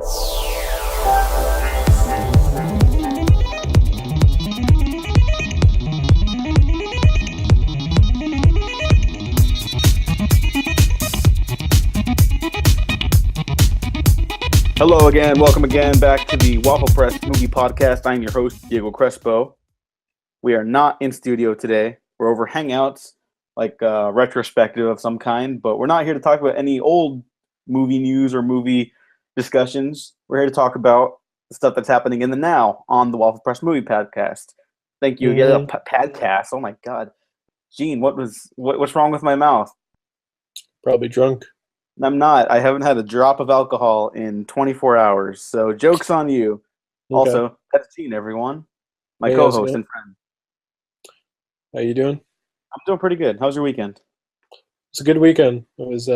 Hello again, welcome again back to the Waffle Press Movie Podcast. I'm your host, Diego Crespo. We are not in studio today. We're over Hangouts, like a retrospective of some kind, but we're not here to talk about any old movie news or movie discussions. We're here to talk about the stuff that's happening in the now on the Waffle Press Movie Podcast. Thank you. Yeah, podcast. Oh my God. Gene, what's wrong with my mouth? Probably drunk. I'm not. I haven't had a drop of alcohol in 24 hours, so joke's on you. Okay. Also, that's Gene, everyone. My Hey, co-host and friend. How you doing? I'm doing pretty good. How's your weekend? It's a good weekend. I was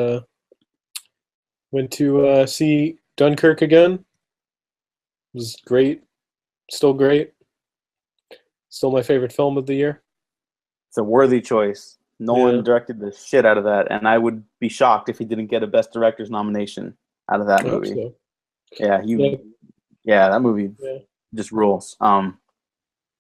went to see Dunkirk again. It was great. Still great. Still my favorite film of the year. It's a worthy choice. Nolan directed the shit out of that, and I would be shocked if he didn't get a Best Director's nomination out of that movie. So. Yeah, that movie just rules. And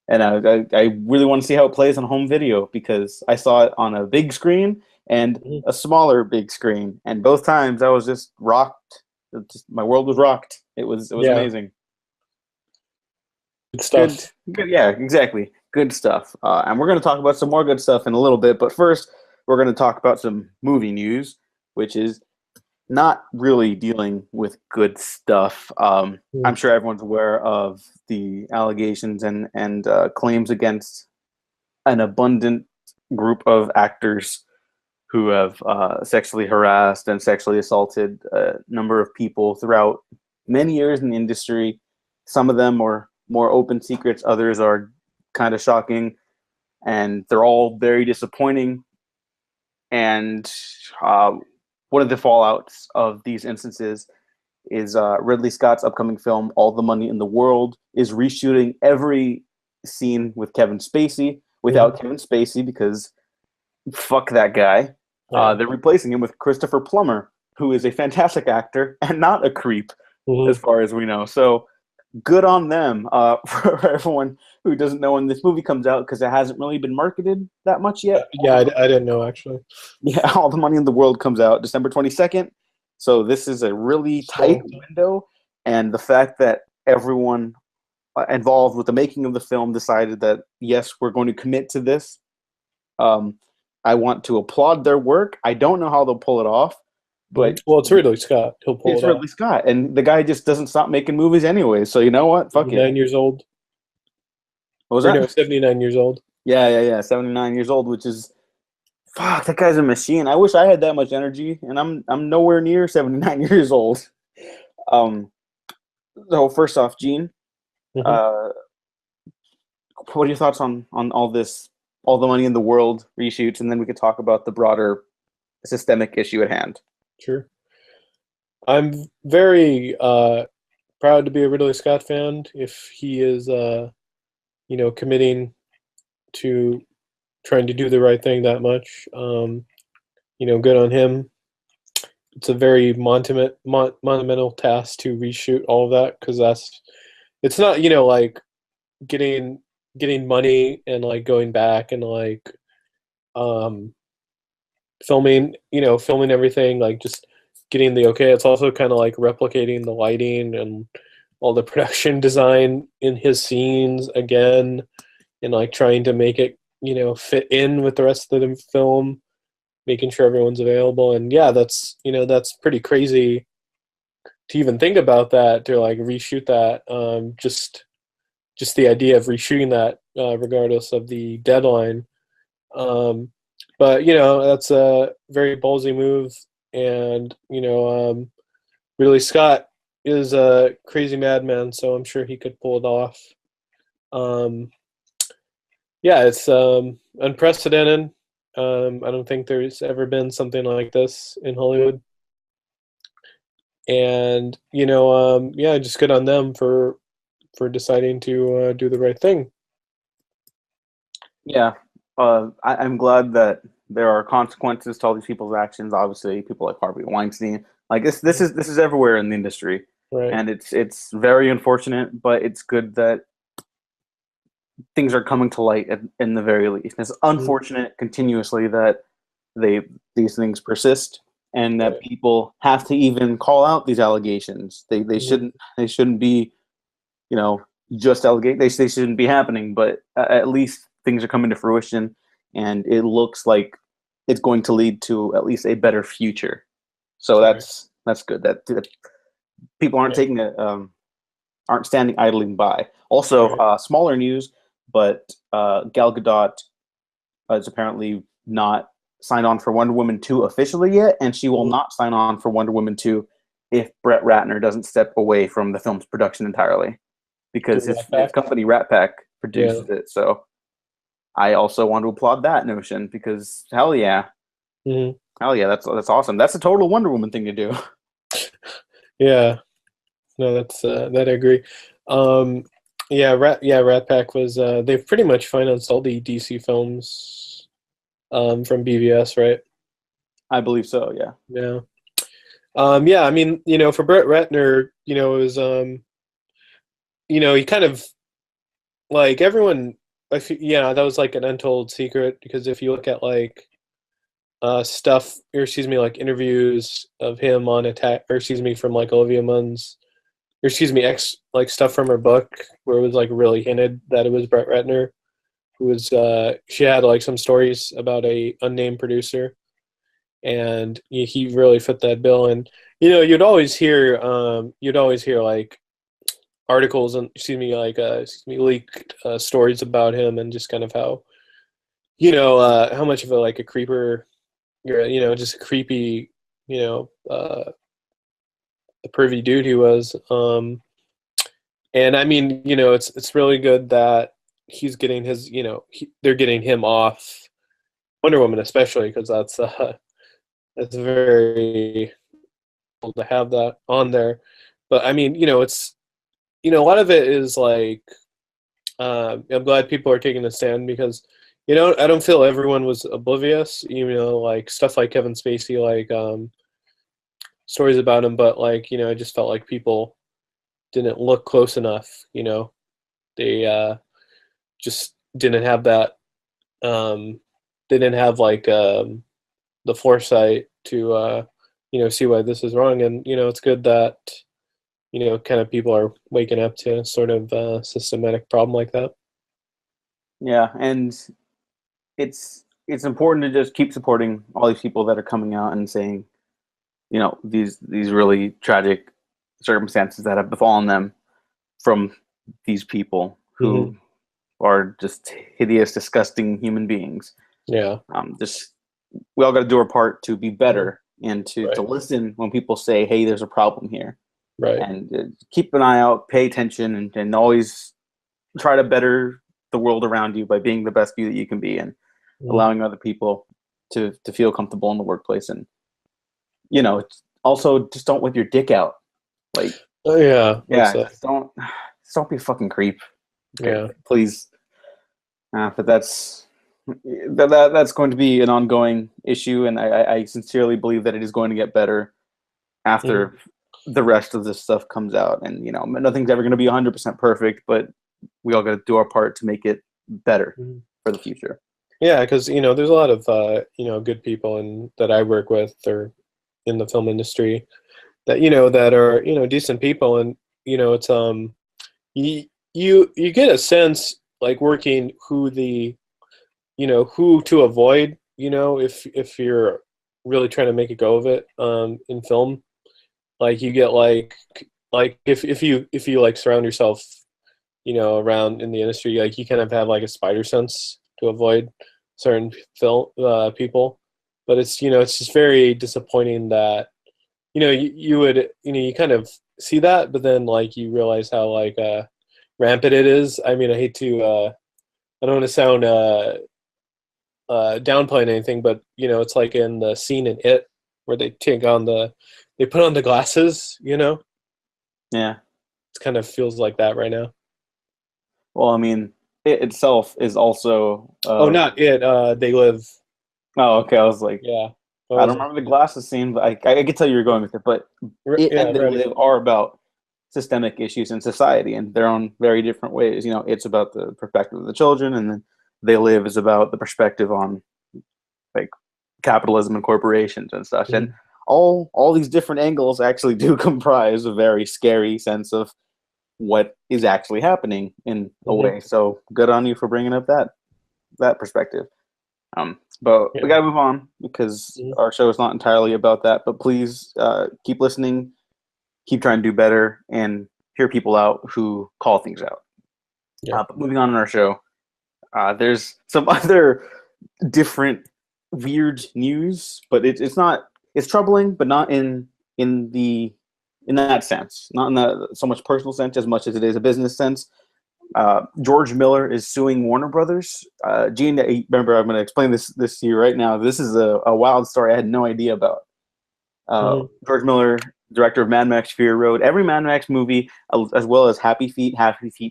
I really want to see how it plays on home video because I saw it on a big screen and a smaller big screen, and both times I was just rocked. My world was rocked. It was amazing. Good stuff. Good, yeah, exactly. Good stuff. And we're going to talk about some more good stuff in a little bit. But first, we're going to talk about some movie news, which is not really dealing with good stuff. I'm sure everyone's aware of the allegations and claims against an abundant group of actors who have sexually harassed and sexually assaulted a number of people throughout many years in the industry. Some of them are more open secrets, others are kind of shocking, and they're all very disappointing. And one of the fallouts of these instances is Ridley Scott's upcoming film, All the Money in the World, is reshooting every scene with Kevin Spacey without Kevin Spacey because fuck that guy. They're replacing him with Christopher Plummer, who is a fantastic actor and not a creep, as far as we know. So good on them for everyone who doesn't know when this movie comes out because it hasn't really been marketed that much yet. Yeah, I didn't know, actually. Yeah, All the Money in the World comes out December 22nd. So this is a really tight window. And the fact that everyone involved with the making of the film decided that, yes, we're going to commit to this. I want to applaud their work. I don't know how they'll pull it off. But it's Ridley Scott. He'll pull it off. It's Ridley Scott, and the guy just doesn't stop making movies anyway. So you know what? Fuck it. 9 years old. What was that? No, 79 years old. Yeah. 79 years old, which is fuck. That guy's a machine. I wish I had that much energy, and I'm nowhere near 79 years old. So first off, Gene, what are your thoughts on all this, All the Money in the World reshoots, and then we could talk about the broader systemic issue at hand. Sure. I'm very proud to be a Ridley Scott fan. If he is, committing to trying to do the right thing that much, good on him. It's a very monumental task to reshoot all of that because it's not like getting money and like going back and like filming everything, like just getting the okay. It's also kind of like replicating the lighting and all the production design in his scenes again, and like trying to make it fit in with the rest of the film, making sure everyone's available. And yeah, that's pretty crazy to even think about that, to like reshoot that. Just the idea of reshooting that, regardless of the deadline. But that's a very ballsy move, and Ridley Scott is a crazy madman, so I'm sure he could pull it off. It's unprecedented. I don't think there's ever been something like this in Hollywood, and just good on them for deciding to do the right thing. Yeah, I'm glad that there are consequences to all these people's actions. Obviously, people like Harvey Weinstein. Like this is everywhere in the industry. Right. and it's very unfortunate, but it's good that things are coming to light in the very least. It's Mhm. unfortunate continuously that these things persist and that Right. people have to even call out these allegations. Mhm. They shouldn't be, you know, just allegate. They shouldn't be happening, but at least things are coming to fruition, and it looks like it's going to lead to at least a better future. So Right. that's good. That people aren't Yeah. taking a aren't standing idling by. Also, Right. smaller news, but Gal Gadot is apparently not signed on for Wonder Woman 2 officially yet, and she will Mhm. not sign on for Wonder Woman 2 if Brett Ratner doesn't step away from the film's production entirely, The because Rat his Pack. company Rat Pack Yeah. produces it. So I also want to applaud that notion because Mhm. hell yeah, that's awesome. That's a total Wonder Woman thing to do. Yeah. No, that's that I agree. Um, yeah, Rat Pack was they've pretty much financed all the DC films from BVS, right? I believe so. Yeah. Yeah. Yeah, I mean, for Brett Ratner, it was he kind of like everyone yeah, that was like an untold secret because if you look at like stuff or excuse me, like interviews of him on Attack or excuse me from like Olivia Munn's or excuse me, X like stuff from her book where it was like really hinted that it was Brett Ratner who was she had like some stories about a unnamed producer and he really fit that bill and you'd always hear like articles and leaked stories about him and just kind of how much of a creeper you're just a creepy you know uh a pervy dude he was and I mean it's really good that he's getting his they're getting him off Wonder Woman especially because that's very cool to have that on there but I mean it's a lot of it is like I'm glad people are taking a stand because I don't feel everyone was oblivious. Like stuff like Kevin Spacey, like stories about him, but like I just felt like people didn't look close enough. They just didn't have that. They didn't have like the foresight to see why this is wrong, and it's good that kind of people are waking up to sort of systematic problem like that. Yeah, and it's important to just keep supporting all these people that are coming out and saying, these really tragic circumstances that have befallen them from these people Hmm. who are just hideous, disgusting human beings. Yeah. Just we all got to do our part to be Mhm. better and to Right. listen when people say, "Hey, there's a problem here," Right. and keep an eye out, pay attention, and always try to better the world around you by being the best you that you can be and Mhm. allowing other people to feel comfortable in the workplace. And also just don't whip your dick out. Like, Oh yeah, that's yeah, just don't be a fucking creep. Okay, yeah. please. But that's going to be an ongoing issue, and I sincerely believe that it is going to get better Mhm. after the rest of this stuff comes out. And nothing's ever going to be 100% perfect, but we all got to do our part to make it better Mhm. for the future. Yeah, because there's a lot of good people and that I work with or in the film industry that that are decent people and it's you get a sense like working who to avoid if you're really trying to make a go of it in film like you get like if you like surround yourself around in the industry like you kind of have like a spider sense to avoid certain film people but it's just very disappointing that you would you kind of see that but then like you realize how like rampant it is. I mean I hate to I don't want to sound downplaying anything but it's like in the scene in It where they put on the glasses Yeah. it kind of feels like that right now. Well, I mean, it itself is also. Oh, not It. They Live. Oh, okay. I was like, Yeah. What I was don't it? remember the glasses scene, but I could tell you were going with it. But it Yeah, and They ready. Live are about systemic issues in society in their own very different ways. You know, it's about the perspective of the children, and then They Live is about the perspective on like capitalism and corporations and such. And all these different angles actually do comprise a very scary sense of what is actually happening in a way. So good on you for bringing up that perspective. But we got to move on because our show is not entirely about that. But please keep listening, keep trying to do better, and hear people out who call things out. But moving on in our show, there's some other different weird news, but it's not, it's troubling, but not in that sense, not in the so much personal sense as much as it is a business sense. George Miller is suing Warner Brothers. Gene, remember, I'm going to explain this to you right now. This is a wild story I had no idea about. George Miller, director of Mad Max Fury Road, every Mad Max movie, as well as Happy Feet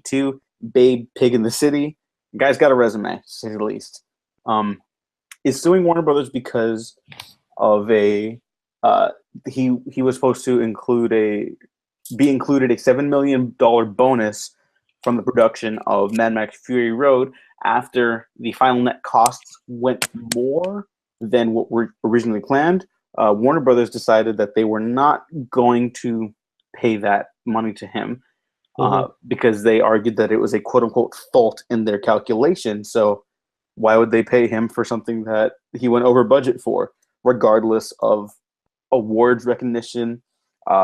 2, Babe, Pig in the City. The guy's got a resume, to say the least. Is suing Warner Brothers because of he was supposed to be included a $7 million bonus from the production of Mad Max Fury Road after the final net costs went more than what were originally planned. Warner Brothers decided that they were not going to pay that money to him because they argued that it was a quote-unquote fault in their calculation. So why would they pay him for something that he went over budget for, regardless of awards recognition?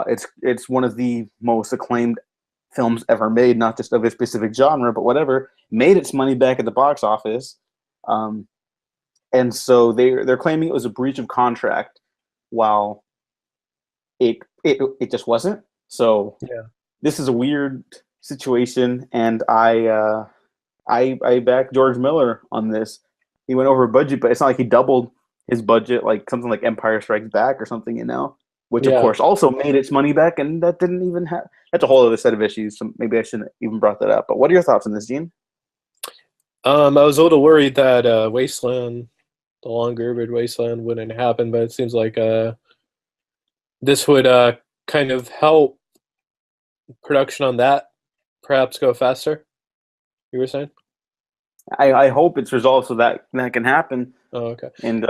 It's one of the most acclaimed films ever made, not just of a specific genre, but whatever, made its money back at the box office. And so they're claiming it was a breach of contract, while it just wasn't. So this is a weird situation, and I back George Miller on this. He went over budget, but it's not like he doubled his budget like something like Empire Strikes Back or something, you know, which of course also made its money back, and that didn't even have, that's a whole other set of issues. So maybe I shouldn't even brought that up. But what are your thoughts on this, Gene? I was a little worried that Wasteland, the longer rumored Wasteland, wouldn't happen, but it seems like this would kind of help production on that perhaps go faster. You were saying? I hope it's resolved so that can happen. Oh, okay. And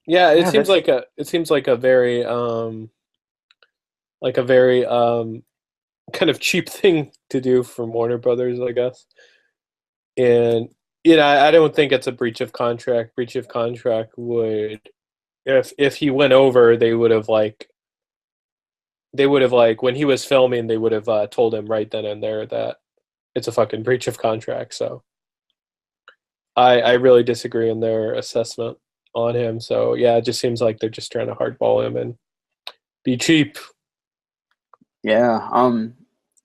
it seems like a very kind of cheap thing to do from Warner Brothers, I guess. And I don't think it's a breach of contract. Breach of contract would, if he went over, they would have when he was filming, they would have told him right then and there that it's a fucking breach of contract. So I really disagree in their assessment on him. So yeah, it just seems like they're just trying to hardball him and be cheap. Yeah.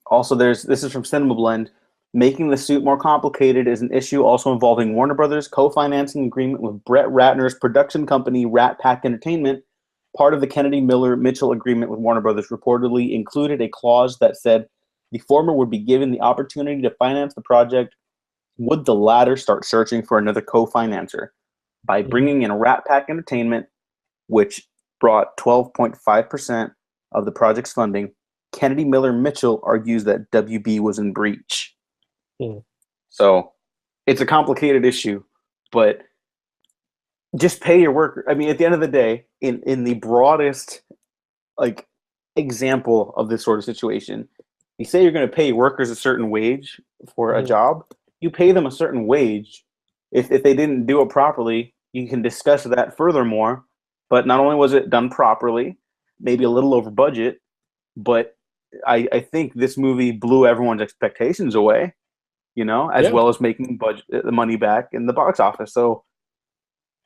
Also, this is from Cinema Blend. Making the suit more complicated is an issue also involving Warner Brothers' co-financing agreement with Brett Ratner's production company Rat Pack Entertainment. Part of the Kennedy Miller Mitchell agreement with Warner Brothers reportedly included a clause that said the former would be given the opportunity to finance the project would the latter start searching for another co-financer. By bringing in Rat Pack Entertainment, which brought 12.5% of the project's funding, Kennedy Miller Mitchell argues that WB was in breach. So it's a complicated issue, but just pay your worker. I mean, at the end of the day, in the broadest example of this sort of situation, you say you're going to pay workers a certain wage for a job, you pay them a certain wage. If they didn't do it properly, you can discuss that furthermore. But not only was it done properly, maybe a little over budget, but I think this movie blew everyone's expectations away, as well as making the money back in the box office. So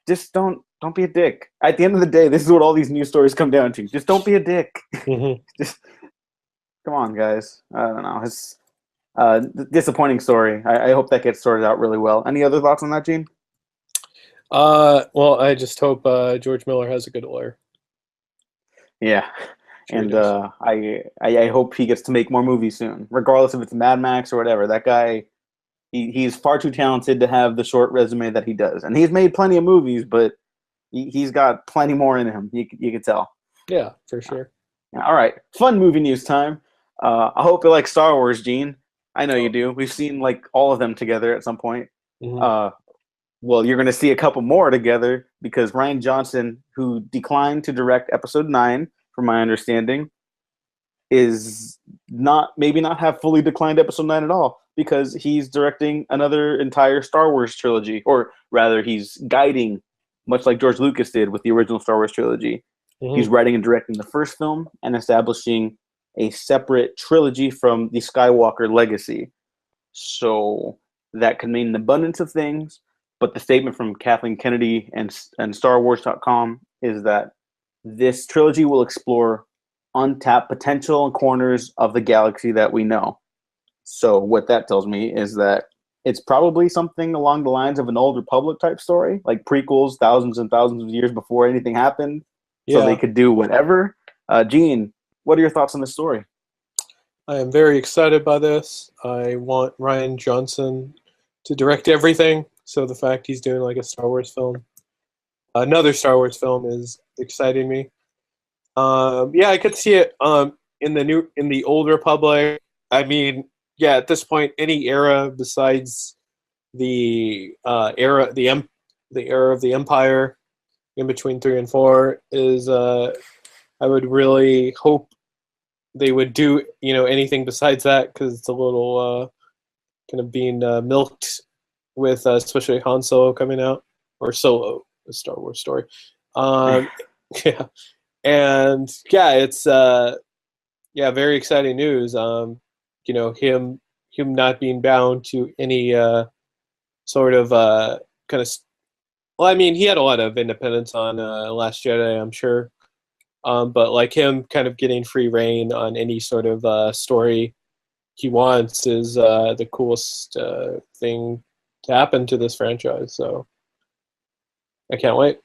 just don't be a dick. At the end of the day, this is what all these news stories come down to. Just don't be a dick. Just come on, guys. I don't know. It's a disappointing story. I hope that gets sorted out really well. Any other thoughts on that, Gene? Well, I just hope George Miller has a good lawyer. Yeah. And I hope he gets to make more movies soon, regardless if it's Mad Max or whatever. That guy, he's far too talented to have the short resume that he does. And he's made plenty of movies, but he's got plenty more in him. You can tell. Yeah, for sure. All right. Fun movie news time. I hope you like Star Wars, Gene. I know you do. We've seen like all of them together at some point. Mhm. Well, you're going to see a couple more together because Ryan Johnson, who declined to direct Episode 9, from my understanding, is not maybe not have fully declined Episode 9 at all because he's directing another entire Star Wars trilogy, or rather, he's guiding, much like George Lucas did with the original Star Wars trilogy. He's Mhm. writing and directing the first film and establishing a separate trilogy from the Skywalker legacy. So that could mean an abundance of things, but the statement from Kathleen Kennedy and StarWars.com is that this trilogy will explore untapped potential and corners of the galaxy that we know. So what that tells me is that it's probably something along the lines of an Old Republic type story, like prequels thousands and thousands of years before anything happened, so they Yeah, could do whatever. Gene, what are your thoughts on this story? I am very excited by this. I want Ryan Johnson to direct everything. So the fact he's doing like a Star Wars film, another Star Wars film, is exciting me. Yeah, I could see it in the Old Republic. I mean, yeah, at this point, any era besides the the era of the Empire in between 3 and 4 is I would really hope they would do anything besides that, because it's a little kind of being milked with especially Han Solo coming out, or Solo, a Star Wars story. Um, yeah, and yeah, it's very exciting news. Him not being bound to any sort of kind of. Well, I mean, he had a lot of independence on Last Jedi, I'm sure. But like him kind of getting free reign on any sort of story he wants is the coolest thing to happen to this franchise. So I can't wait.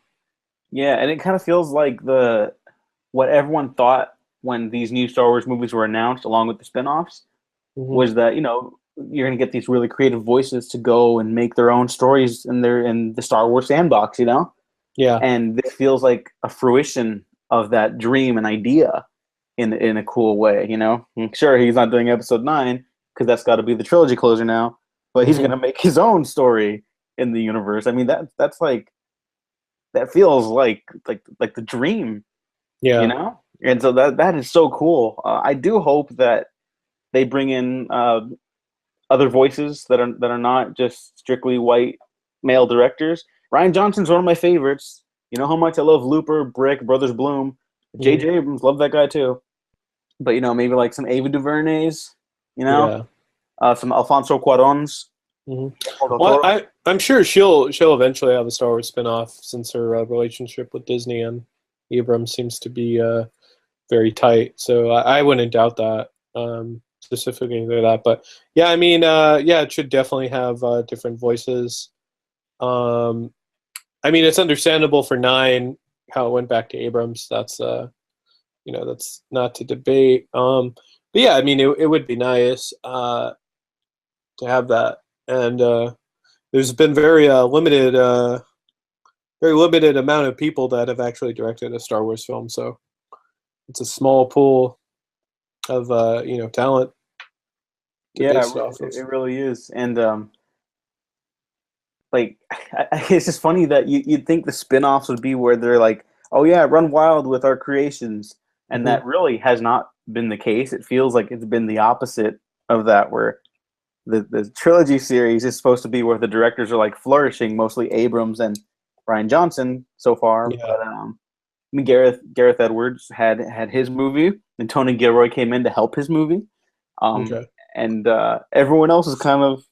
Yeah, and it kind of feels like the what everyone thought when these new Star Wars movies were announced, along with the spin-offs, Hmm. was that you're gonna get these really creative voices to go and make their own stories in the Star Wars sandbox, Yeah. and this feels like a fruition of that dream and idea in a cool way. Sure, he's not doing Episode 9 because that's got to be the trilogy closer now, but he's Hmm. gonna make his own story in the universe. I mean that's like that feels like the dream, you Yeah. know? And so that is so cool. I do hope that they bring in other voices that are not just strictly white male directors. Ryan Johnson's one of my favorites. You know how much I love Looper, Brick, Brothers Bloom. Hmm. J.J. Abrams, love that guy too. But maybe like some Ava DuVernays, you know, Yeah. some Alfonso Cuaróns. Hmm. Guillermo del Well, Toro. I'm sure she'll eventually have a Star Wars spinoff, since her relationship with Disney and Abrams seems to be very tight. So I wouldn't doubt that, specifically that. But yeah, I mean, yeah, it should definitely have different voices. Um, I mean, it's understandable for 9 how it went back to Abrams. That's not to debate. But yeah, I mean, it would be nice to have that. And there's been very limited amount of people that have actually directed a Star Wars film. So it's a small pool of talent to Yeah, base it off of. it really is. And like it's just funny that you'd think the spin-offs would be where they're like, oh yeah, run wild with our creations, and Hmm. that really has not been the case. It feels like it's been the opposite of that, where the trilogy series is supposed to be where the directors are like flourishing, mostly Abrams and Ryan Johnson so far. Yeah. But I mean, Gareth Edwards had his movie, and Tony Gilroy came in to help his movie, um, Okay. and everyone else is kind of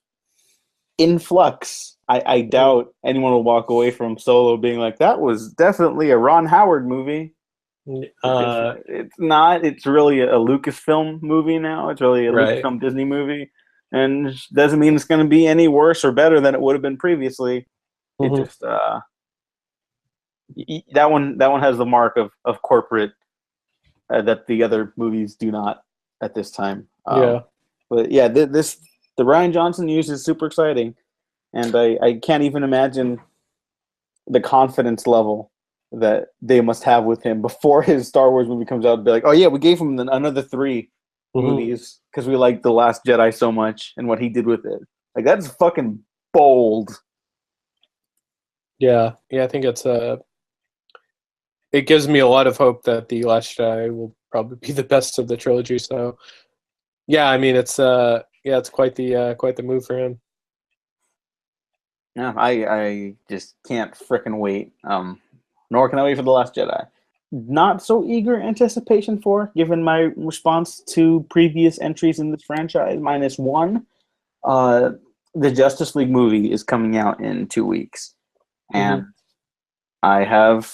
in flux. I Mhm. doubt anyone will walk away from Solo being like, that was definitely a Ron Howard movie, because Uh, it's not. It's really a Lucasfilm movie now. It's really a right. Lucasfilm Disney movie, and doesn't mean it's going to be any worse or better than it would have been previously. It Hmm. just that one has the mark of corporate, that the other movies do not at this time. Yeah. But yeah, the Ryan Johnson news is super exciting, and I can't even imagine the confidence level that they must have with him before his Star Wars movie comes out to be like, oh yeah, we gave him another 3. movies because we like The Last Jedi so much and what he did with it. Like, that's fucking bold. Yeah, I think it gives me a lot of hope that The Last Jedi will probably be the best of the trilogy. So yeah, I mean it's quite the move for him. Yeah, I just can't frickin' wait. Nor can I wait for The Last Jedi. Not so eager anticipation for, given my response to previous entries in this franchise, -1. The Justice League movie is coming out in 2 weeks, and I have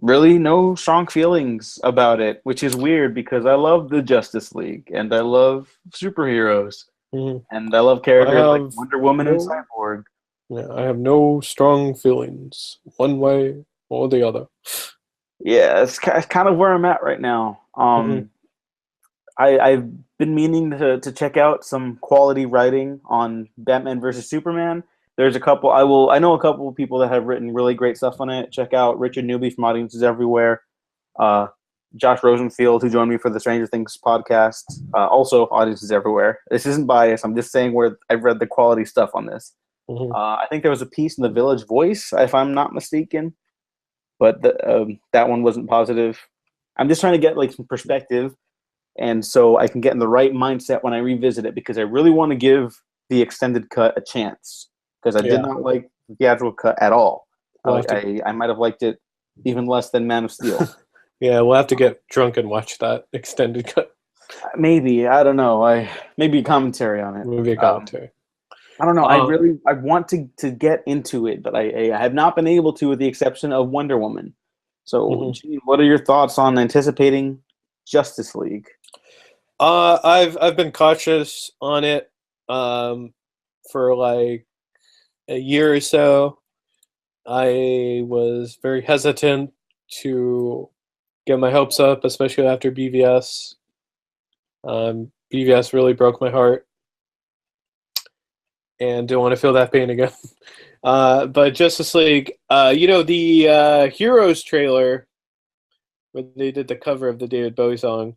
really no strong feelings about it, which is weird because I love the Justice League and I love superheroes and I love characters like Wonder Woman and Cyborg. Yeah, I have no strong feelings one way or the other. Yeah, it's kind of where I'm at right now. I've been meaning to check out some quality writing on Batman versus Superman. There's a couple. I know a couple of people that have written really great stuff on it. Check out Richard Newby from Audiences Everywhere. Josh Rosenfield, who joined me for the Stranger Things podcast, also Audiences Everywhere. This isn't biased. I'm just saying where I've read the quality stuff on this. I think there was a piece in the Village Voice, if I'm not mistaken, but that one wasn't positive. I'm just trying to get like some perspective, and so I can get in the right mindset when I revisit it, because I really want to give the extended cut a chance, because I did not like the theatrical cut at all. I might have liked it even less than Man of Steel. Yeah, we'll have to get drunk and watch that extended cut. Maybe, I don't know. Maybe a commentary on it. Movie commentary. I don't know. I want to get into it, but I have not been able to, with the exception of Wonder Woman. So, Gene, what are your thoughts on anticipating Justice League? I've been cautious on it for like a year or so. I was very hesitant to get my hopes up, especially after BVS. BVS really broke my heart, and don't want to feel that pain again. But Justice League, the Heroes trailer, when they did the cover of the David Bowie song,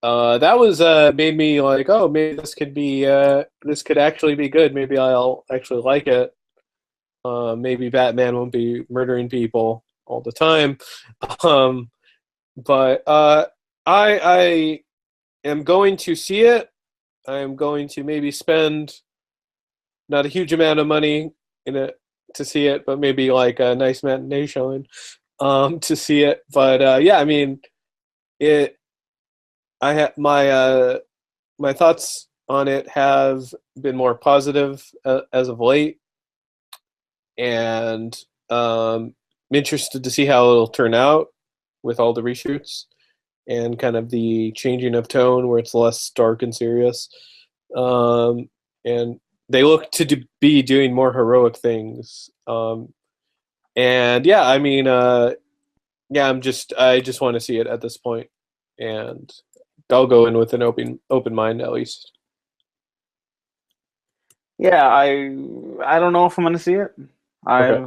that was made me like, oh, maybe this could actually be good. Maybe I'll actually like it. Maybe Batman won't be murdering people all the time. But I am going to see it. I am going to maybe spend not a huge amount of money in it to see it, but maybe like a nice matinee showing to see it. But yeah, I mean, I have my thoughts on it have been more positive as of late, and I'm interested to see how it'll turn out with all the reshoots and kind of the changing of tone where it's less dark and serious. And they look to be doing more heroic things. And yeah, I mean, yeah, I just want to see it at this point, and I'll go in with an open mind at least. Yeah, I don't know if I'm going to see it. I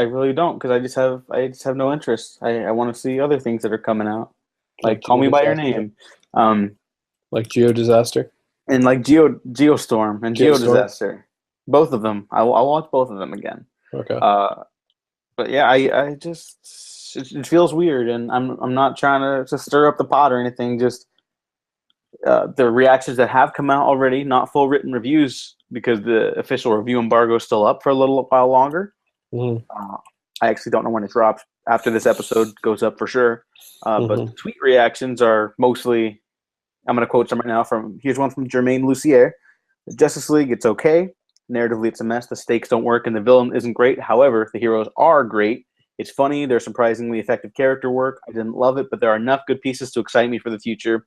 really don't, because I just have no interest. I want to see other things that are coming out, like Call Me by Your Name, like Geodisaster, and like Geostorm and Geodisaster. Both of them, I'll watch both of them again. Okay. But yeah, I just it feels weird, and I'm not trying to stir up the pot or anything. Just the reactions that have come out already, not full written reviews, because the official review embargo is still up for a little while longer. I actually don't know when it drops. After this episode goes up for sure. But the tweet reactions are mostly, I'm going to quote some right now. Here's one from Jermaine Lucier. Justice League, it's okay. Narratively, it's a mess. The stakes don't work and the villain isn't great. However, the heroes are great. It's funny. There's surprisingly effective character work. I didn't love it, but there are enough good pieces to excite me for the future.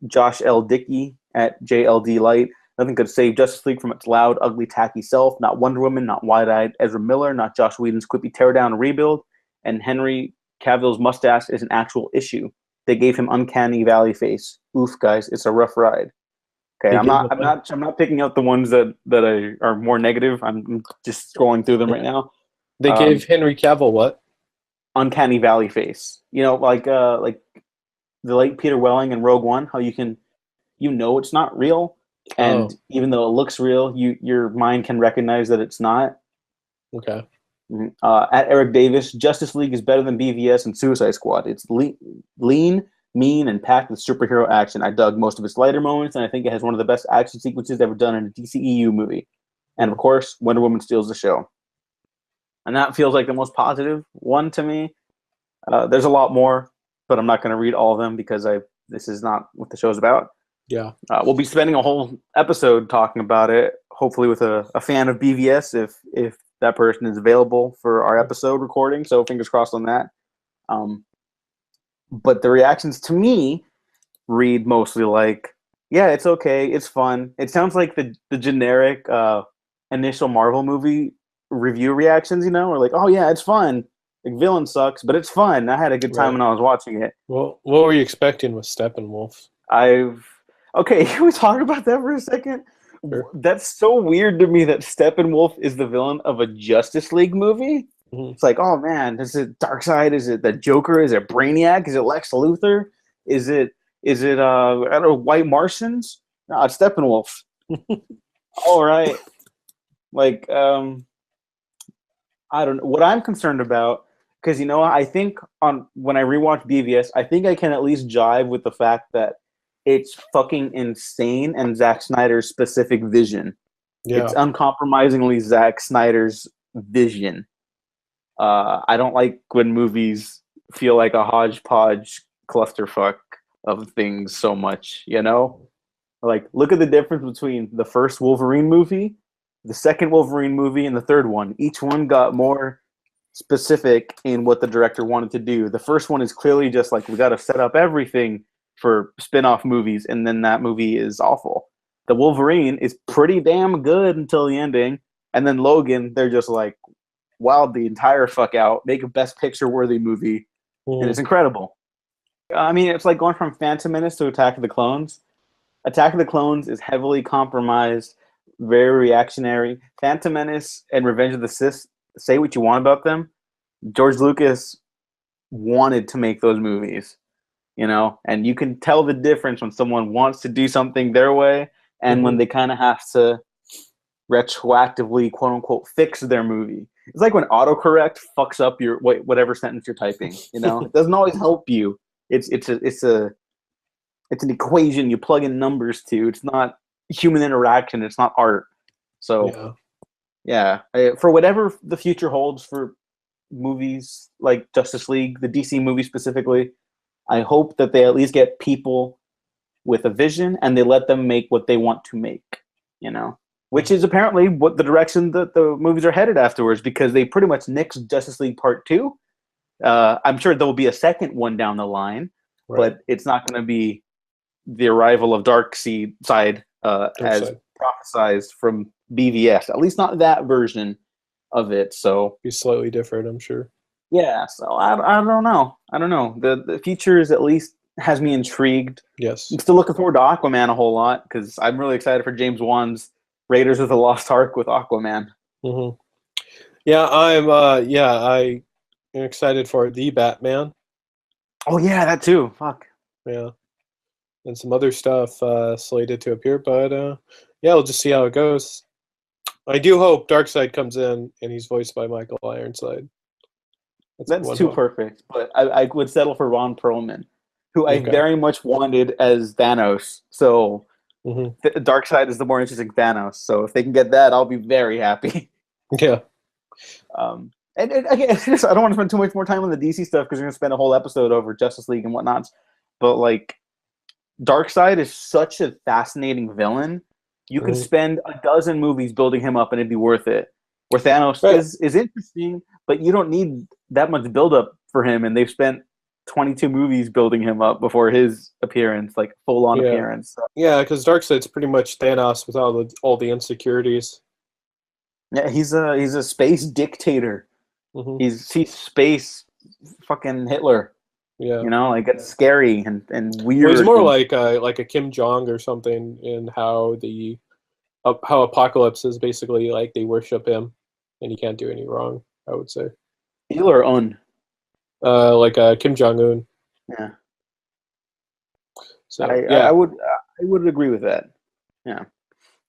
Josh L. Dickey at JLD Light. Nothing could save Justice League from its loud, ugly, tacky self. Not Wonder Woman, not wide-eyed Ezra Miller, not Joss Whedon's quippy teardown and rebuild. And Henry Cavill's mustache is an actual issue. They gave him uncanny valley face. Oof, guys, it's a rough ride. Okay, I'm not picking out the ones that are more negative. I'm just scrolling through them right now. They gave Henry Cavill what? Uncanny valley face. You know, like the late Peter Welling in Rogue One, how it's not real, and Oh, even though it looks real, your mind can recognize that it's not. okay. At Eric Davis, Justice League is better than BVS and Suicide Squad. It's lean, mean, and packed with superhero action. I dug most of its lighter moments, and I think it has one of the best action sequences ever done in a DCEU movie. And of course, Wonder Woman steals the show. And that feels like the most positive one to me. There's a lot more, but I'm not going to read all of them because this is not what the show's about. Yeah. We'll be spending a whole episode talking about it, hopefully with a fan of BVS if that person is available for our episode recording. So fingers crossed on that. But the reactions to me read mostly like, yeah, it's okay, it's fun. It sounds like the generic initial Marvel movie review reactions, or like, oh yeah, it's fun. Like, villain sucks, but it's fun. I had a good time when I was watching it. Well, what were you expecting with Steppenwolf? Okay, can we talk about that for a second? Sure. That's so weird to me that Steppenwolf is the villain of a Justice League movie. Mm-hmm. It's like, oh man, is it Darkseid? Is it the Joker? Is it Brainiac? Is it Lex Luthor? Is it I don't know, White Martians? No, it's Steppenwolf. All right. Like, I don't know. What I'm concerned about, because I think when I rewatch BVS, I think I can at least jive with the fact that it's fucking insane and Zack Snyder's specific vision. Yeah. It's uncompromisingly Zack Snyder's vision. I don't like when movies feel like a hodgepodge clusterfuck of things so much, Like, look at the difference between the first Wolverine movie, the second Wolverine movie, and the third one. Each one got more specific in what the director wanted to do. The first one is clearly just like, we got to set up everything for spin-off movies, and then that movie is awful. The Wolverine is pretty damn good until the ending, and then Logan, they're just like, wild the entire fuck out, make a Best Picture worthy movie, and it's incredible. I mean, it's like going from Phantom Menace to Attack of the Clones. Attack of the Clones is heavily compromised, very reactionary. Phantom Menace and Revenge of the Sith, say what you want about them, George Lucas wanted to make those movies, and you can tell the difference when someone wants to do something their way and when they kind of have to retroactively, quote unquote, fix their movie. It's like when autocorrect fucks up your whatever sentence you're typing. It doesn't always help you. It's an equation you plug in numbers to. It's not human interaction. It's not art. So yeah, for whatever the future holds for movies like Justice League, the DC movie specifically, I hope that they at least get people with a vision and they let them make what they want to make. Which is apparently what the direction that the movies are headed afterwards, because they pretty much nixed Justice League Part 2. I'm sure there will be a second one down the line, but it's not going to be the arrival of Darkseid as prophesized from BVS. At least not that version of it. So be slightly different, I'm sure. Yeah, so I don't know. The future is at least has me intrigued. Yes. I'm still looking forward to Aquaman a whole lot because I'm really excited for James Wan's Raiders of the Lost Ark with Aquaman. Mm-hmm. Yeah, I am excited for The Batman. Oh yeah, that too. Fuck. Yeah. And some other stuff slated to appear, but yeah, we'll just see how it goes. I do hope Darkseid comes in and he's voiced by Michael Ironside. That's too perfect, but I would settle for Ron Perlman, who I very much wanted as Thanos. So Darkseid is the more interesting Thanos. So if they can get that, I'll be very happy. Yeah. And again, I don't want to spend too much more time on the DC stuff because we're going to spend a whole episode over Justice League and whatnot. But like, Darkseid is such a fascinating villain. You could spend a dozen movies building him up and it'd be worth it. Where Thanos is interesting, but you don't need that much buildup for him. And they've spent 22 movies building him up before his appearance, like full-on appearance. So. Yeah, because Darkseid's pretty much Thanos with all the insecurities. Yeah, he's a space dictator. He's space fucking Hitler. Yeah, like it's scary and weird. Well, he's more like a Kim Jong or something in how how Apocalypse is basically like they worship him and he can't do any wrong. I would say. Il or Un? Like Kim Jong Un. Yeah. So I yeah, would agree with that. Yeah,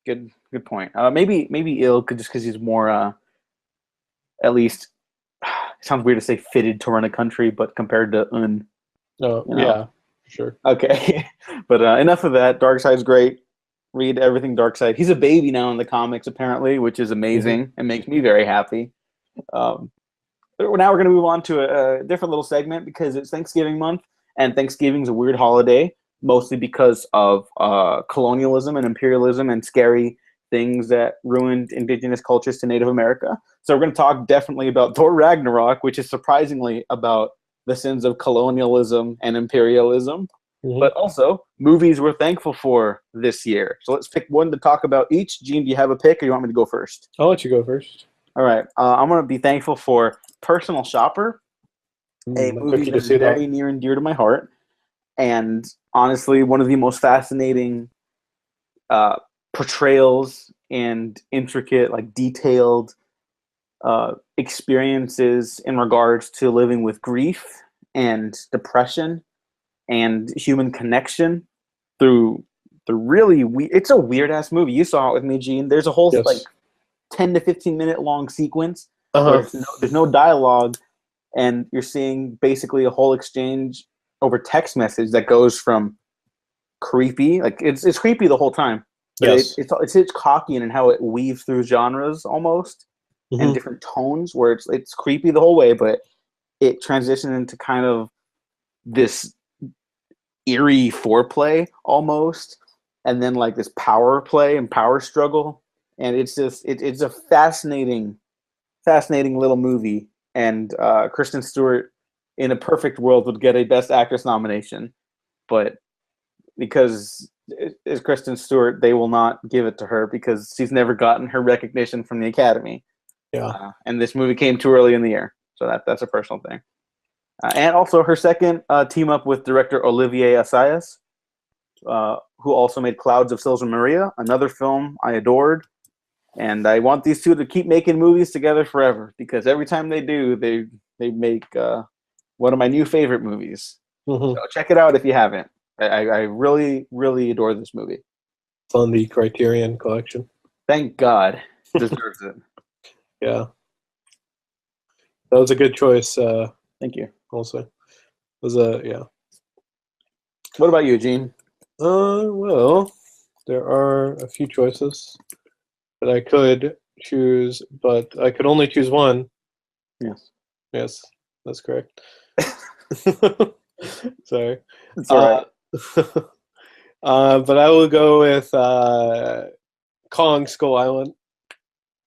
good point. Maybe ill could just because he's more at least it sounds weird to say fitted to run a country, but compared to no, you know. yeah, sure. Okay, but enough of that. Darkseid's great. Read everything Darkseid. He's a baby now in the comics apparently, which is amazing and makes me very happy. Um, but now we're going to move on to a different little segment because it's Thanksgiving month, and Thanksgiving's a weird holiday, mostly because of colonialism and imperialism and scary things that ruined indigenous cultures to Native America. So we're going to talk definitely about Thor Ragnarok, which is surprisingly about the sins of colonialism and imperialism, but also movies we're thankful for this year. So let's pick one to talk about each. Gene, do you have a pick, or you want me to go first? I'll let you go first. All right. I'm going to be thankful for Personal Shopper, a I movie took you that to is see very that. near and dear to my heart, and honestly, one of the most fascinating portrayals and intricate, like detailed experiences in regards to living with grief and depression and human connection through the really it's a weird ass movie. You saw it with me, Gene. There's a whole like Yes. 10 to 15 minute long sequence where Uh-huh. there's no dialogue, and you're seeing basically a whole exchange over text message that goes from creepy, like it's creepy the whole time, but Yes. it's cocky in how it weaves through genres almost and hmm different tones where it's creepy the whole way, but it transitioned into kind of this eerie foreplay almost, and then like this power play and power struggle, and it's just it's a fascinating little movie. And Kristen Stewart, in a perfect world, would get a Best Actress nomination, but because it's Kristen Stewart, they will not give it to her because she's never gotten her recognition from the Academy. Yeah. And this movie came too early in the year, so that's a personal thing. And also her second team up with director Olivier Assayas, who also made Clouds of Silver Maria, another film I adored. And I want these two to keep making movies together forever because every time they do, they make one of my new favorite movies. hmm So check it out if you haven't. I really, really adore this movie. It's on the Criterion Collection. Thank God. Deserves it. Yeah. That was a good choice, Thank you. also. It was a yeah. What about you, Gene? Well, there are a few choices that I could choose, but I could only choose one. Yes. Yes, that's correct. Sorry. It's all right. But I will go with Kong Skull Island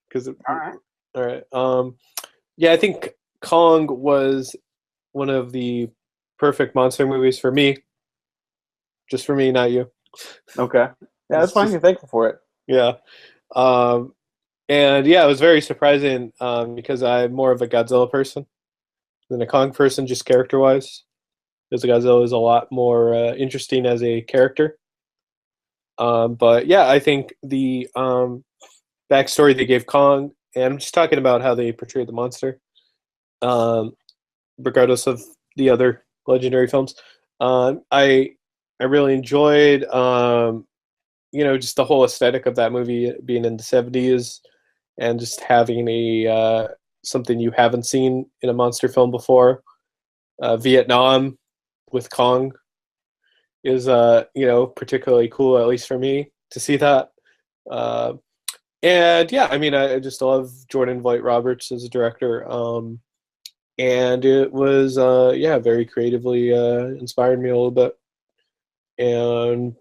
because All right. all right. Yeah, I think Kong was one of the perfect monster movies for me. Just for me, not you. Okay. Yeah, that's It's fine. just You're thankful for it. yeah. Um, and yeah, it was very surprising because I'm more of a Godzilla person than a Kong person, just character wise. Because Godzilla is a lot more interesting as a character. But yeah, I think the backstory they gave Kong, and I'm just talking about how they portrayed the monster, um, regardless of the other legendary films. I really enjoyed, just the whole aesthetic of that movie being in the '70s and just having a something you haven't seen in a monster film before. Vietnam with Kong is particularly cool, at least for me, to see that. Uh, and yeah, I mean, I just love Jordan Voight Roberts as a director, and it was very creatively inspired me a little bit. And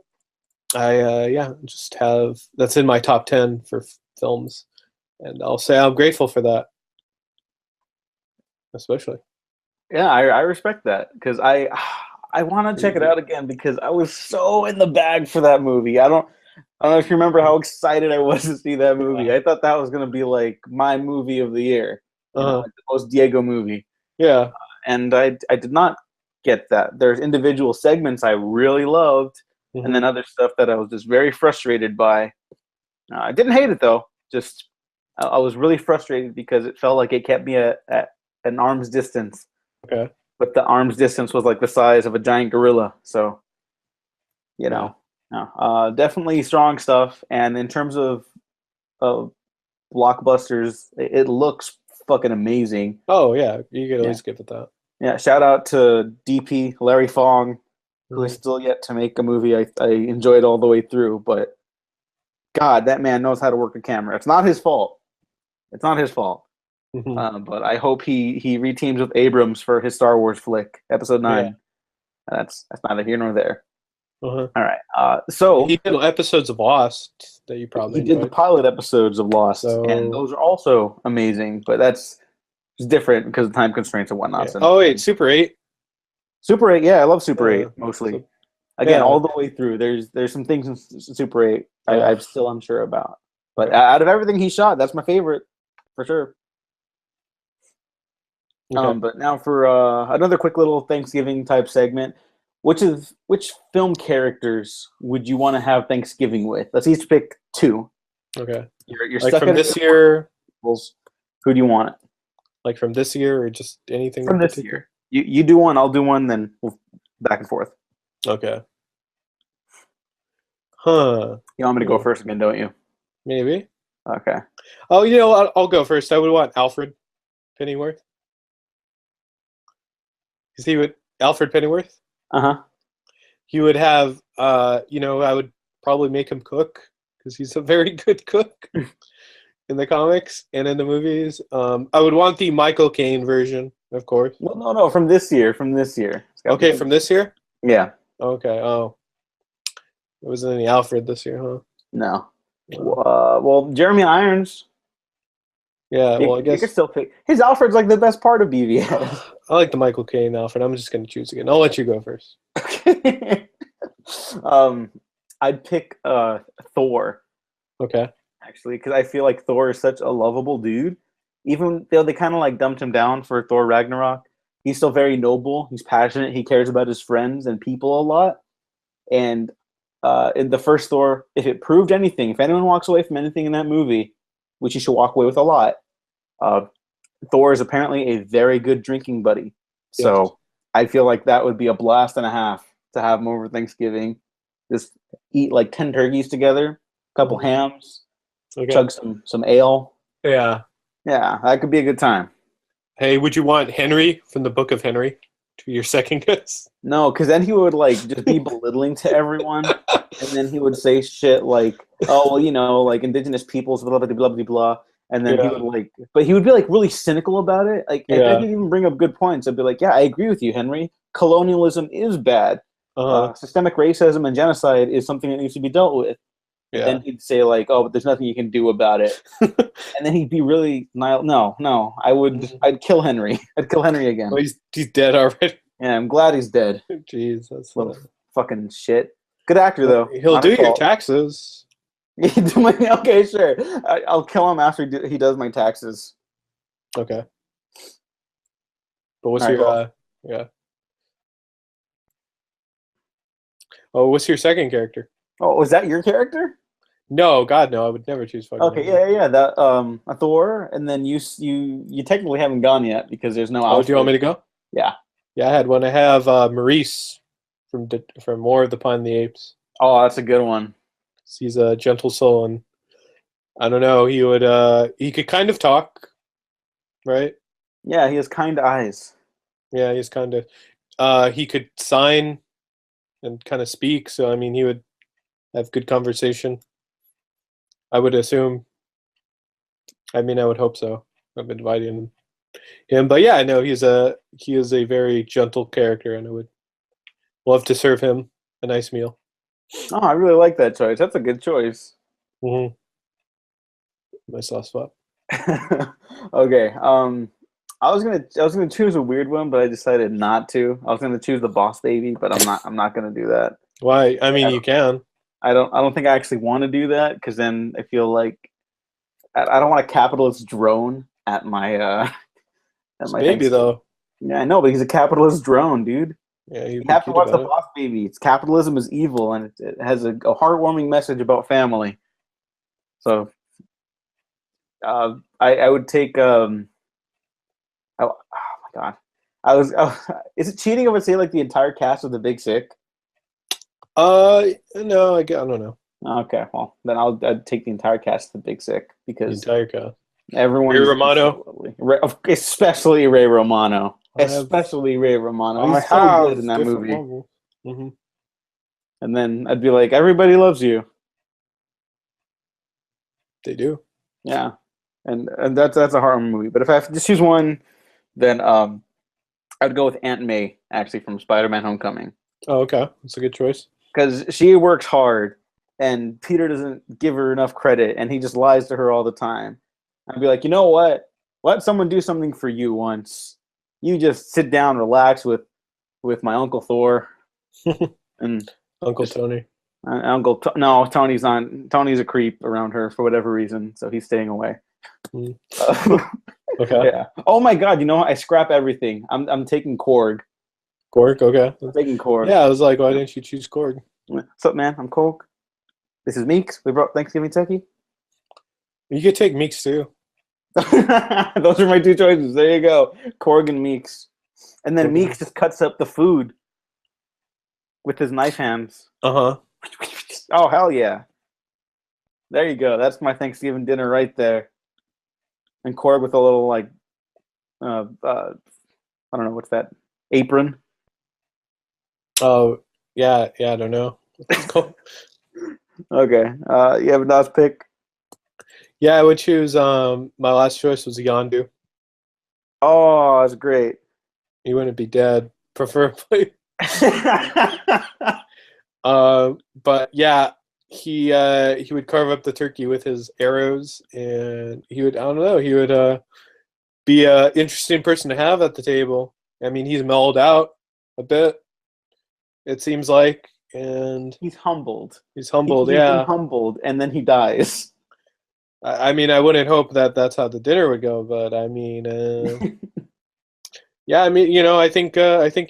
I just have that's in my top 10 for films, and I'll say I'm grateful for that, especially. Yeah, I respect that because I want to check it out again because I was so in the bag for that movie. I don't know if you remember how excited I was to see that movie. I thought that was gonna be like my movie of the year, Uh-huh. like the most Diego movie. Yeah. And I did not get that. There's individual segments I really loved, and then hmm other stuff that I was just very frustrated by. I didn't hate it though. Just I was really frustrated because it felt like it kept me at an arm's distance, Okay. but the arm's distance was like the size of a giant gorilla. So You Yeah. know, no, definitely strong stuff. And in terms of blockbusters, it looks fucking amazing. Oh yeah, you could Yeah, always give it that. yeah. Shout out to DP Larry Fong, who is Mhm. still yet to make a movie I enjoyed all the way through. But God, that man knows how to work a camera. It's not his fault. It's not his fault. Mhm. But I hope he reteams with Abrams for his Star Wars flick, Episode Yeah. 9. That's neither here nor there. Uh-huh. All right. So He did episodes of Lost that you probably he did the enjoyed. pilot episodes of Lost, and So those are also amazing. But that's just different because of time constraints and yeah. whatnot. And Oh wait, Super 8. Super 8, yeah, I love Super 8 mostly. So Again, yeah. all the way through. There's some things in Super 8 Yeah. I'm still unsure about. But Okay. out of everything he shot, that's my favorite for sure. Okay. But now for another quick little Thanksgiving type segment. Which film characters would you want to have Thanksgiving with? Let's each pick two. Okay. You're Like stuck from at this year, who do you want it like from this year, or just anything in from this particular? year? You do one, I'll do one, then we'll back and forth. Okay. Huh. You want me to go first again, don't you? Maybe. Okay. Oh, I'll go first. I would want Alfred Pennyworth. Because he would Alfred Pennyworth. Uh-huh. He would have. I would probably make him cook because he's a very good cook in the comics and in the movies. I would want the Michael Caine version, of course. Well, no, from this year. From this year. Okay, from this year. Yeah. Okay. Oh, there wasn't any Alfred this year, huh? No. No. Well, Jeremy Irons. Yeah. Well, I You could guess still pick. His Alfred's like the best part of BVS. I like the Michael Caine Alfred. I'm just gonna choose again. I'll let you go first. um, I'd pick Thor Okay. actually because I feel like Thor is such a lovable dude. Even though they kind of like dumped him down for Thor Ragnarok, he's still very noble. He's passionate. He cares about his friends and people a lot. And in the first Thor, if it proved anything, if anyone walks away from anything in that movie, which you should walk away with a lot, uh, Thor is apparently a very good drinking buddy. So Yes. I feel like that would be a blast and a half to have him over Thanksgiving. Just eat like 10 turkeys together, a couple Mhm. hams, Okay. chug some ale. Yeah. Yeah, that could be a good time. Hey, would you want Henry from the Book of Henry to be your second guess? No, because then he would like just be belittling to everyone, and then he would say shit like, "Oh, well, like indigenous peoples, blah blah blah blah blah," and then he Yeah. would but he would be like really cynical about it. Like, and Yeah. he'd even bring up good points. I'd be like, "Yeah, I agree with you, Henry. Colonialism is bad. Uh-huh. Systemic racism and genocide is something that needs to be dealt with." And Yeah. then he'd say like, "Oh, but there's nothing you can do about it." And then he'd be really no, I'd kill Henry. I'd kill Henry again. Oh, he's dead already. Yeah, I'm glad he's dead. Jeez, that's Little fucking shit. Good actor though. he'll Not do his your fault. taxes. Okay, sure. I'll kill him after he does my taxes. Okay. But what's All right, your cool. yeah. Oh, what's your second character? Oh, was that your character? No, God, no, I would never choose fucking Okay, Henry. yeah. That a Thor, and then you technically haven't gone yet because there's no Oh, do you want me Alfred. to go? Yeah. Yeah, I had one. I have Maurice from War of the Planet of the Apes. Oh, that's a good one. He's a gentle soul, and I don't know. He could kind of talk, right? Yeah, he has kind eyes. Yeah, he's kind of. He could sign and kind of speak. So I mean, he would have good conversation. I would assume. I mean, I would hope so. I've been inviting him, but yeah, I know he is a very gentle character, and I would love to serve him a nice meal. Oh, I really like that choice. That's a good choice. Mm-hmm. My soft spot. Okay. I was gonna choose a weird one, but I decided not to. I was gonna choose the Boss Baby, but I'm not gonna do that. Why? I mean, you can. I don't think I actually want to do that because then I feel like I don't want a capitalist drone at my at It's my baby Thanksgiving. though. Yeah, I know, but he's a capitalist drone, dude. Yeah, You he'd be have to cute watch the about it. Boss Baby. It's capitalism is evil, and it has a heartwarming message about family. So I would take oh my god, is it cheating if I say like the entire cast of The Big Sick? No, I don't know. Okay, well then I'd take the entire cast to the Big Sick The because entire cast. everyone Ray is so Romano. lovely. Especially Ray Romano. I have Especially Ray Romano. I He's so good in have that different movie. levels. Hmm. And then I'd be like, everybody loves you. They do. Yeah. And that's a horror movie. But if I have to just choose one, then I'd go with Aunt May, actually, from Spider-Man Homecoming. Oh, okay. That's a good choice. Because she works hard and Peter doesn't give her enough credit and he just lies to her all the time. I'd be like, you know what? Let someone do something for you once. You just sit down, relax with my Uncle Thor and Uncle just Tony. no, Tony's not. Tony's a creep around her for whatever reason, so he's staying away. Mm. Okay. Yeah. Oh my God! You know what? I scrap everything. I'm taking Korg. Korg. Okay. I'm taking Korg. Yeah, I was like, why didn't you choose Korg? What's up, man? I'm Korg. This is Meeks. We brought Thanksgiving turkey. You could take Meeks too. Those are my two choices. There you go. Korg and Meeks. And then Korg. Meeks just cuts up the food with his knife hands. Uh-huh. Oh, hell yeah. There you go. That's my Thanksgiving dinner right there. And Korg with a little, like, I don't know, what's that? Apron. Oh, yeah, I don't know. It's called. Okay. You have a last pick? Yeah, I would choose my last choice was Yondu. Oh, that's great. He wouldn't be dead, preferably. But yeah, he would carve up the turkey with his arrows, and he would, I don't know, he would be a interesting person to have at the table. I mean, he's mellowed out a bit, it seems like, and He's humbled. he's humbled. He's been Yeah, humbled, and then he dies. I mean, I wouldn't hope that that's how the dinner would go, but I mean, yeah, I mean, I think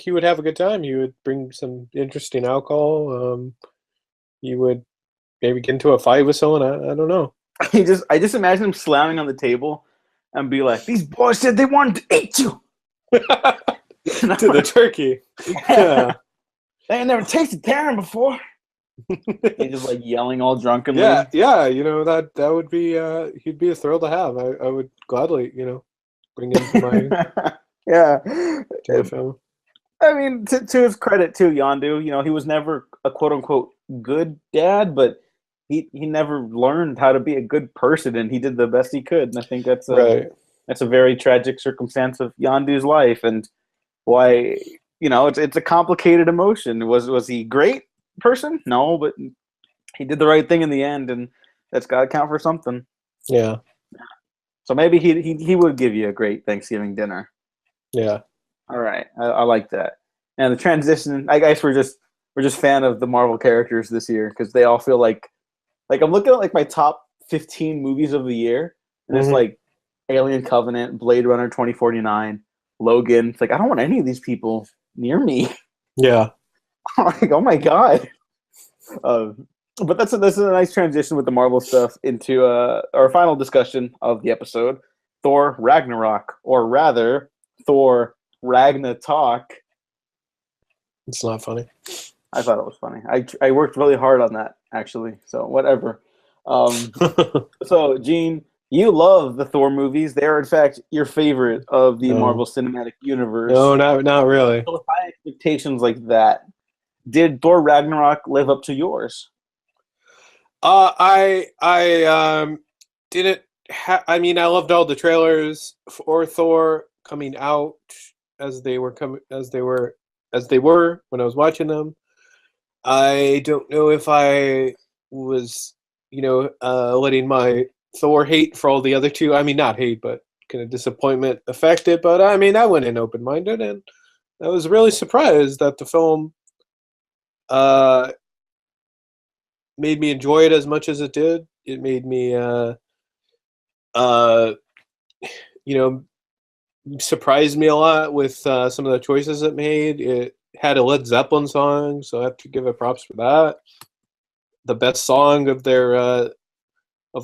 he would have a good time. He would bring some interesting alcohol. He would maybe get into a fight with someone. I don't know. I just imagine him slamming on the table and be like, "These boys said they wanted to eat you." To the turkey. Yeah. They ain't never tasted Darren before. He's just like yelling all drunkenly. Yeah, that would be he'd be a thrill to have. I would gladly, bring him to my Yeah. to my family. I mean, to his credit too, Yondu, he was never a quote unquote good dad, but he never learned how to be a good person, and he did the best he could. And I think Right. that's a very tragic circumstance of Yondu's life, and why it's a complicated emotion. Was he a great person? No, but he did the right thing in the end, and that's got to count for something. Yeah. So maybe he would give you a great Thanksgiving dinner. Yeah. All right, I like that. And the transition, I guess we're just fan of the Marvel characters this year because they all feel like I'm looking at like my top 15 movies of the year, and it's Mhm. like Alien Covenant, Blade Runner 2049, Logan. It's like I don't want any of these people near me. Yeah. Like, oh my god. But that's a nice transition with the Marvel stuff into our final discussion of the episode, Thor Ragnarok, or rather Thor Ragnarok. It's not funny. I thought it was funny. I worked really hard on that actually. So whatever. So Gene, you love the Thor movies. They are in fact your favorite of the No. Marvel Cinematic Universe. No, not really. So with high expectations like that, did Thor Ragnarok live up to yours? I didn't. I mean, I loved all the trailers for Thor coming out as they were when I was watching them. I don't know if I was, letting my Thor hate for all the other two. I mean, not hate, but kind of disappointment affect it. But I mean, I went in open-minded, and I was really surprised that the film made me enjoy it as much as it did. It made me, surprised me a lot with some of the choices it made. It had a Led Zeppelin song, so I have to give it props for that. The best song of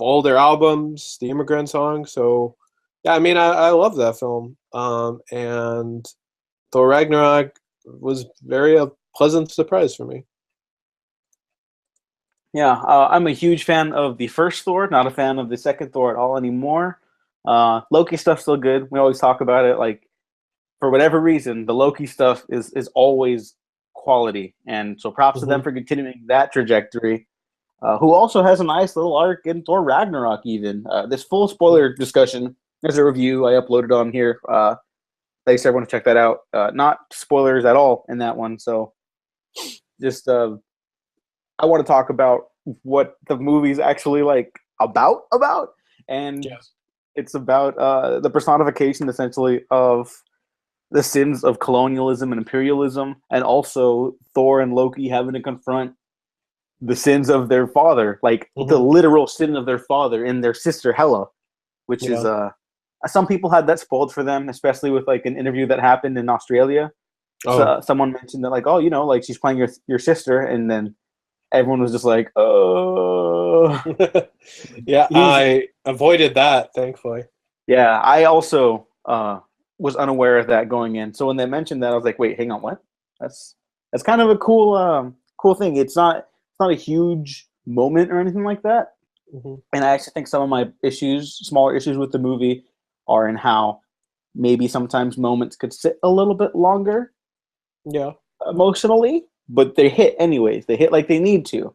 all their albums, the Immigrant song. So, yeah, I mean, I love that film. And Thor Ragnarok was very a pleasant surprise for me. Yeah, I'm a huge fan of the first Thor, not a fan of the second Thor at all anymore. Loki stuff's still good. We always talk about it. Like for whatever reason, the Loki stuff is always quality, and so props to them Hmm. for continuing that trajectory. Who also has a nice little arc in Thor Ragnarok. Even this full spoiler discussion, there's a review I uploaded on here. Thanks everyone to check that out. Not spoilers at all in that one, so just I want to talk about what the movie's actually like about, and Yes. it's about the personification essentially of the sins of colonialism and imperialism, and also Thor and Loki having to confront the sins of their father, like the Hmm. literal sin of their father in their sister Hela, which is Yeah. some people had that spoiled for them, especially with like an interview that happened in Australia. Oh. So someone mentioned that like, oh, like she's playing your sister, and then everyone was just like, oh, Yeah, he's I avoided that, thankfully. yeah. I also was unaware of that going in. So when they mentioned that, I was like, wait, hang on, what? That's that's kind of a cool thing. It's not a huge moment or anything like that. Hmm. And I actually think some of my smaller issues with the movie, are in how maybe sometimes moments could sit a little bit longer Yeah. emotionally, but they hit anyways. They hit like they need to.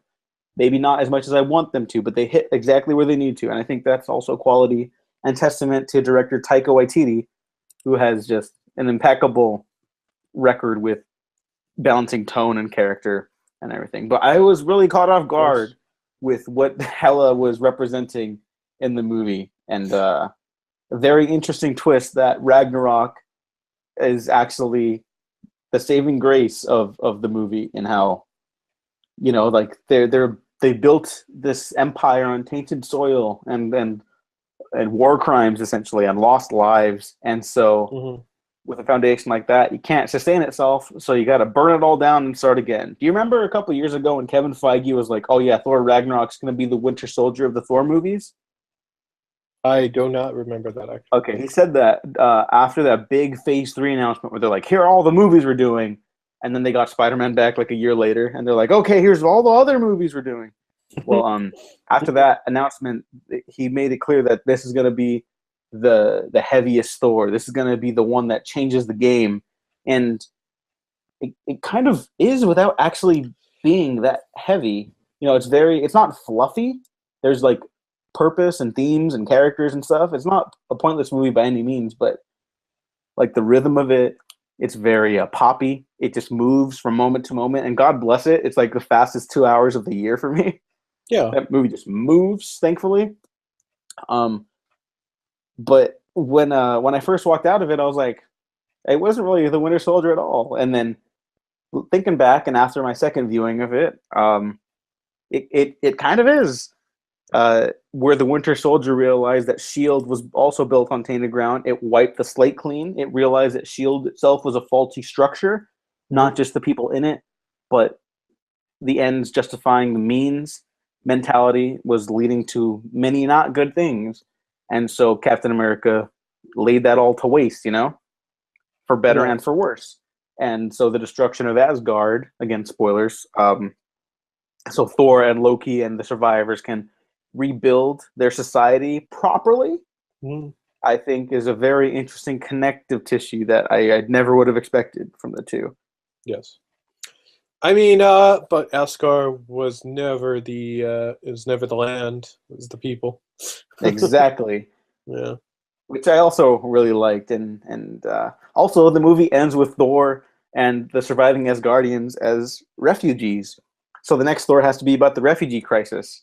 Maybe not as much as I want them to, but they hit exactly where they need to. And I think that's also quality and testament to director Taika Waititi, who has just an impeccable record with balancing tone and character and everything. But I was really caught off Of course. guard with what Hela was representing in the movie, and a very interesting twist that Ragnarok is actually the saving grace of the movie, and how like they built this empire on tainted soil, and war crimes essentially, and lost lives, and so Hmm. with a foundation like that, you can't sustain itself, so you got to burn it all down and start again. Do you remember a couple years ago when Kevin Feige was like, oh yeah, Thor Ragnarok's going to be the Winter Soldier of the Thor movies? I do not remember that actually. Okay, he said that after that big Phase 3 announcement where they're like, here are all the movies we're doing. And then they got Spider-Man back like a year later, and they're like, okay, here's all the other movies we're doing. Well, after that announcement, he made it clear that this is going to be the heaviest Thor. This is going to be the one that changes the game, and it kind of is without actually being that heavy. It's not fluffy. There's like purpose and themes and characters and stuff. It's not a pointless movie by any means, but like the rhythm of it, it's very poppy. It just moves from moment to moment, and God bless it. It's like the fastest 2 hours of the year for me. Yeah. That movie just moves, thankfully. Um, but when I first walked out of it, I was like, it wasn't really the Winter Soldier at all. And then thinking back, and after my second viewing of it, it kind of is. Where the Winter Soldier realized that Shield was also built on tainted ground, it wiped the slate clean. It realized that Shield itself was a faulty structure, Hmm. not just the people in it, but the ends justifying the means mentality was leading to many not good things. And so Captain America laid that all to waste, for better Yeah. and for worse. And so the destruction of Asgard, again, spoilers, so Thor and Loki and the survivors can rebuild their society properly, Mhm. I think is a very interesting connective tissue that I never would have expected from the two. Yes. I mean, but Asgard was never the land. It was the people. Exactly. Yeah. Which I also really liked, and also the movie ends with Thor and the surviving Asgardians as refugees. So the next Thor has to be about the refugee crisis,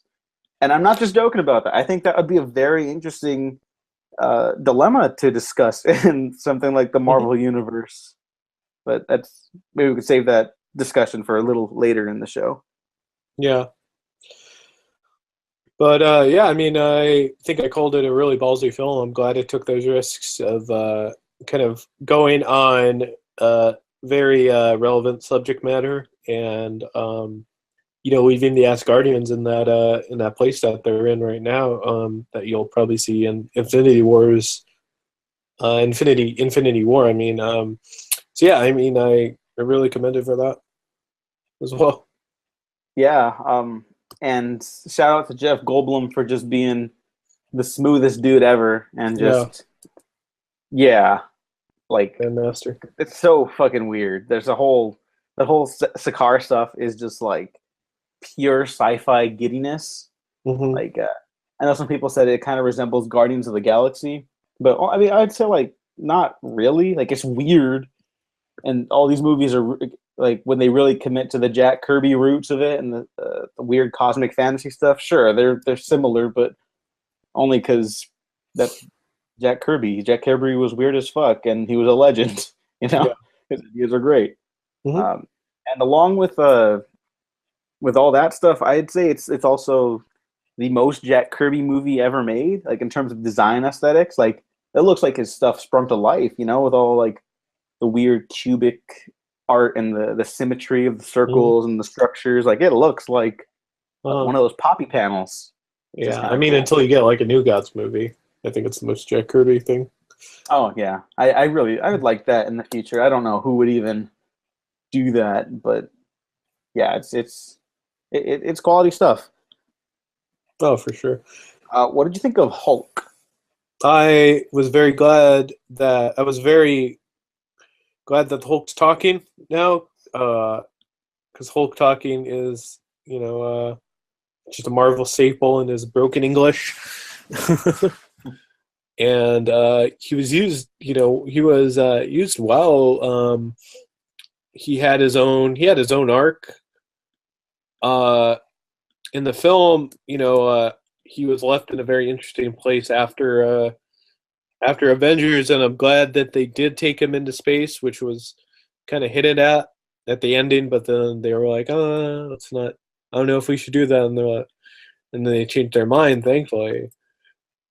and I'm not just joking about that. I think that would be a very interesting dilemma to discuss in something like the Mhm. Marvel universe. But that's maybe we could save that discussion for a little later in the show. Yeah. But yeah, I mean, I think I called it a really ballsy film. I'm glad it took those risks of kind of going on very relevant subject matter, and leaving the Asgardians in that place that they're in right now, that you'll probably see in Infinity War. I mean, so yeah, I mean, I really commend it for that as well. Yeah, And shout out to Jeff Goldblum for just being the smoothest dude ever, and just like Grandmaster. it's so fucking weird. There's the whole Sakaar stuff is just like pure sci-fi giddiness. Mm-hmm. Like I know some people said it kind of resembles Guardians of the Galaxy, but I mean I'd say like not really. Like it's weird, and all these movies are like when they really commit to the Jack Kirby roots of it and the weird cosmic fantasy stuff. Sure, they're similar, but only because that's Jack Kirby. Jack Kirby was weird as fuck, and he was a legend. You know, his ideas are great. Mm-hmm. And along with all that stuff, I'd say it's also the most Jack Kirby movie ever made. Like in terms of design aesthetics, like it looks like his stuff sprung to life. You know, with all like the weird cubic art and the symmetry of the circles and the structures. Like it looks like one of those poppy panels. Yeah, I mean, until you get like a New Gods movie, I think it's the most Jack Kirby thing. Oh yeah, I would like that in the future. I don't know who would even do that, but yeah, it's quality stuff. Oh, for sure. What did you think of Hulk? I was very glad that the Hulk's talking now, because Hulk talking is just a Marvel staple in his broken English. And he was used, used well. He had his own arc. In the film, he was left in a very interesting place after Avengers, and I'm glad that they did take him into space, which was kind of hinted at the ending, but then they were like, let's not. I don't know if we should do that, and then they changed their mind, thankfully.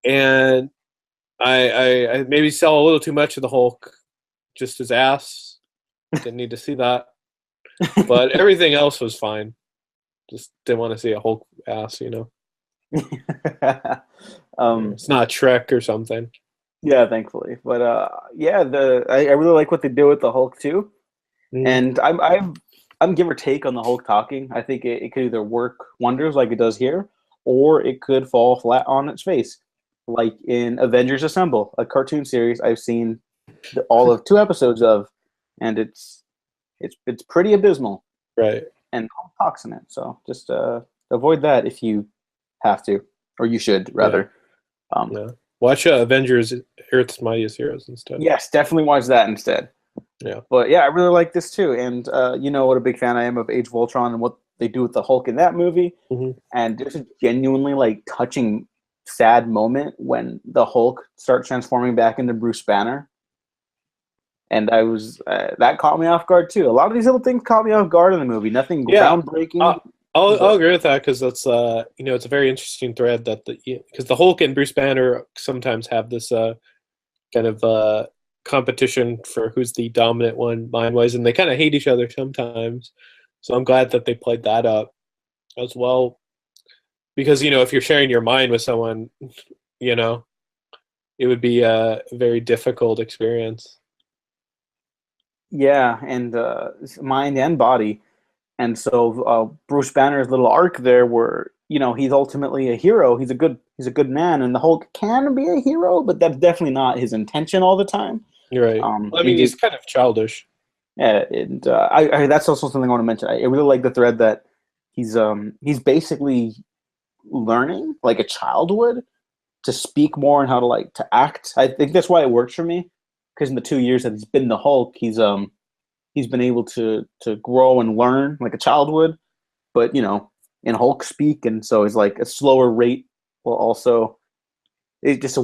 And I maybe saw a little too much of the Hulk, just his ass. Didn't need to see that, but everything else was fine. Just didn't want to see a Hulk ass, It's not Shrek or something. Yeah, thankfully, but I really like what they do with the Hulk too, and I'm give or take on the Hulk talking. I think it could either work wonders like it does here, or it could fall flat on its face, like in Avengers Assemble, a cartoon series I've seen all of 2 episodes of, and it's pretty abysmal. Right. And Hulk talks in it, so just avoid that if you have to, or you should rather. Yeah. Watch Avengers: Earth's Mightiest Heroes instead. Yes, definitely watch that instead. Yeah. But yeah, I really like this too, and you know what a big fan I am of Age of Ultron and what they do with the Hulk in that movie. Mm-hmm. And there's a genuinely like touching, sad moment when the Hulk starts transforming back into Bruce Banner. And I was that caught me off guard too. A lot of these little things caught me off guard in the movie. Nothing groundbreaking. I'll agree with that because that's it's a very interesting thread that because the Hulk and Bruce Banner sometimes have this kind of competition for who's the dominant one mind-wise, and they kind of hate each other sometimes. So I'm glad that they played that up as well, because if you're sharing your mind with someone, it would be a very difficult experience. Yeah, and mind and body. And so Bruce Banner's little arc there, where he's ultimately a hero. He's a good man, and the Hulk can be a hero, but that's definitely not his intention all the time. You're right. I mean, he's kind of childish. Yeah, and I that's also something I want to mention. I really like the thread that he's basically learning like a child would to speak more and how to to act. I think that's why it works for me, because in the 2 years that he's been the Hulk, he's been able to grow and learn like a child would, but in Hulk speak, and so it's like a slower rate. Well, also it's just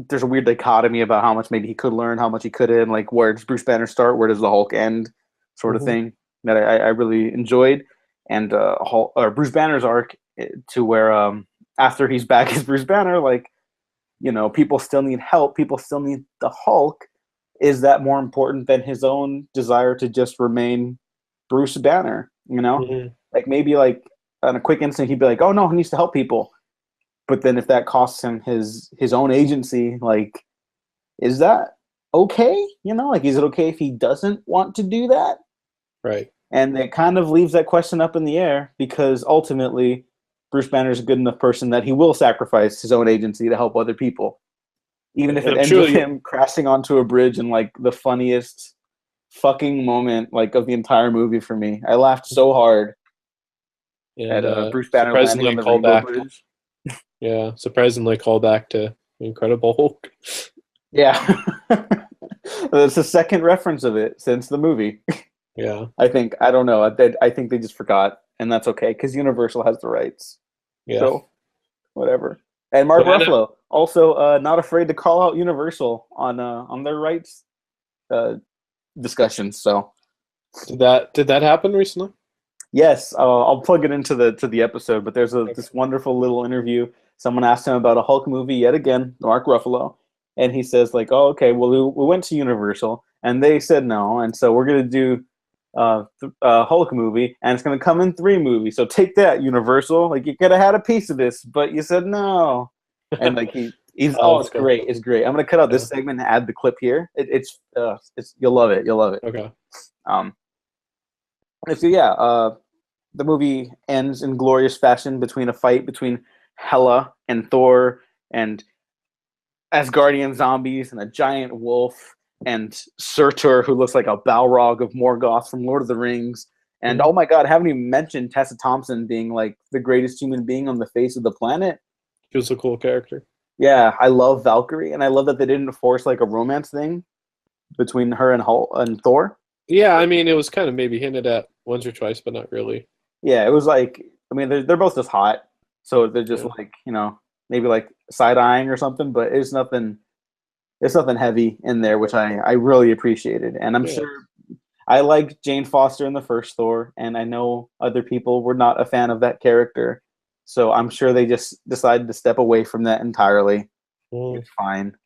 there's a weird dichotomy about how much maybe he could learn, how much he couldn't. Like, where does Bruce Banner start? Where does the Hulk end? Sort of thing that I really enjoyed. And Bruce Banner's arc to where after he's back as Bruce Banner, people still need help. People still need the Hulk. Is that more important than his own desire to just remain Bruce Banner? Like maybe on a quick instant he'd be like, oh no, he needs to help people. But then if that costs him his own agency, is that okay? Is it okay if he doesn't want to do that? Right. And it kind of leaves that question up in the air because ultimately Bruce Banner is a good enough person that he will sacrifice his own agency to help other people. Even if And it I'm ends sure with him crashing onto a bridge in like the funniest fucking moment like of the entire movie for me. I laughed so hard and at Bruce Banner landing surprisingly on the call Rainbow back. Bridge. Yeah, surprisingly call back to Incredible Hulk. Yeah. That's the second reference of it since the movie. Yeah, I think. I don't know. I think they just forgot, and that's okay because Universal has the rights. yeah. So whatever. And Mark But I Ruffalo also not afraid to call out Universal on their rights uh, discussions. So did that happen recently? yes, I'll plug it into the episode. But there's Okay. this wonderful little interview. Someone asked him about a Hulk movie yet again, Mark Ruffalo, and he says like, "Oh, okay. Well, we went to Universal, and they said no, and so we're gonna do Hulk movie, and it's gonna come in 3 movies. So take that, Universal. Like you could have had a piece of this, but you said no." And like he's That's it's cool. great. It's great. I'm gonna cut out Yeah. this segment and add the clip here. It's you'll love it. You'll love it. Okay. Um, so yeah, the movie ends in glorious fashion between a fight between Hela and Thor and Asgardian zombies and a giant wolf and Surtur, who looks like a Balrog of Morgoth from Lord of the Rings. And Mhm. oh my God, I haven't even mentioned Tessa Thompson being like the greatest human being on the face of the planet. He was a cool character. Yeah, I love Valkyrie, and I love that they didn't force like a romance thing between her and Hulk and Thor. Yeah, I mean, it was kind of maybe hinted at once or twice, but not really. Yeah, it was like, I mean, they're both just hot, so they're just Yeah. like, maybe like side eyeing or something, but it's nothing. It's nothing heavy in there, which I really appreciated, and I'm Yeah. sure I liked Jane Foster in the first Thor, and I know other people were not a fan of that character, so I'm sure they just decided to step away from that entirely. Mm. It's fine.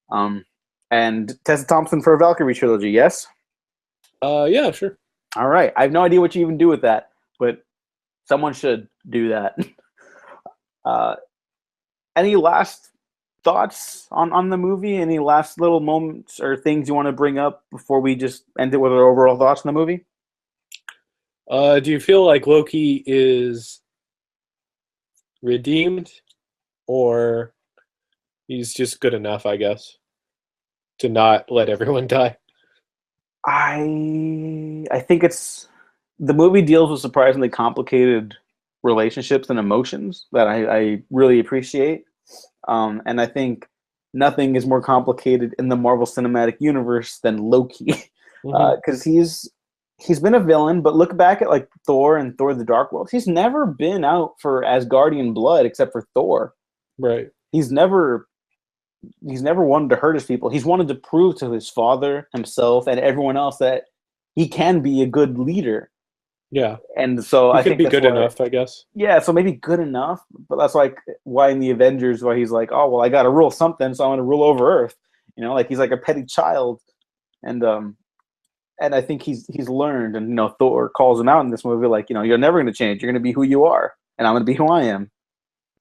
Um, and Tessa Thompson for a Valkyrie trilogy, yes. Yeah, sure. All right. I have no idea what you even do with that, but someone should do that. Uh, any last thoughts on the movie? Any last little moments or things you want to bring up before we just end it with our overall thoughts on the movie? Do you feel like Loki is redeemed, or he's just good enough, I guess, to not let everyone die? I think it's the movie deals with surprisingly complicated relationships and emotions that I really appreciate. And I think nothing is more complicated in the Marvel Cinematic Universe than Loki, Hmm. because he's been a villain. But look back at like Thor and Thor: The Dark World. He's never been out for Asgardian blood except for Thor. Right. He's never he's never wanted to hurt his people. He's wanted to prove to his father, himself, and everyone else that he can be a good leader. Yeah. And so He I could think be that's good why, enough, I guess. yeah, so maybe good enough, but that's like why in the Avengers, why he's like, oh well, I got to rule something, so I'm going to rule over Earth. Like he's like a petty child, and I think he's learned, and Thor calls him out in this movie, like you're never going to change. You're going to be who you are, and I'm going to be who I am,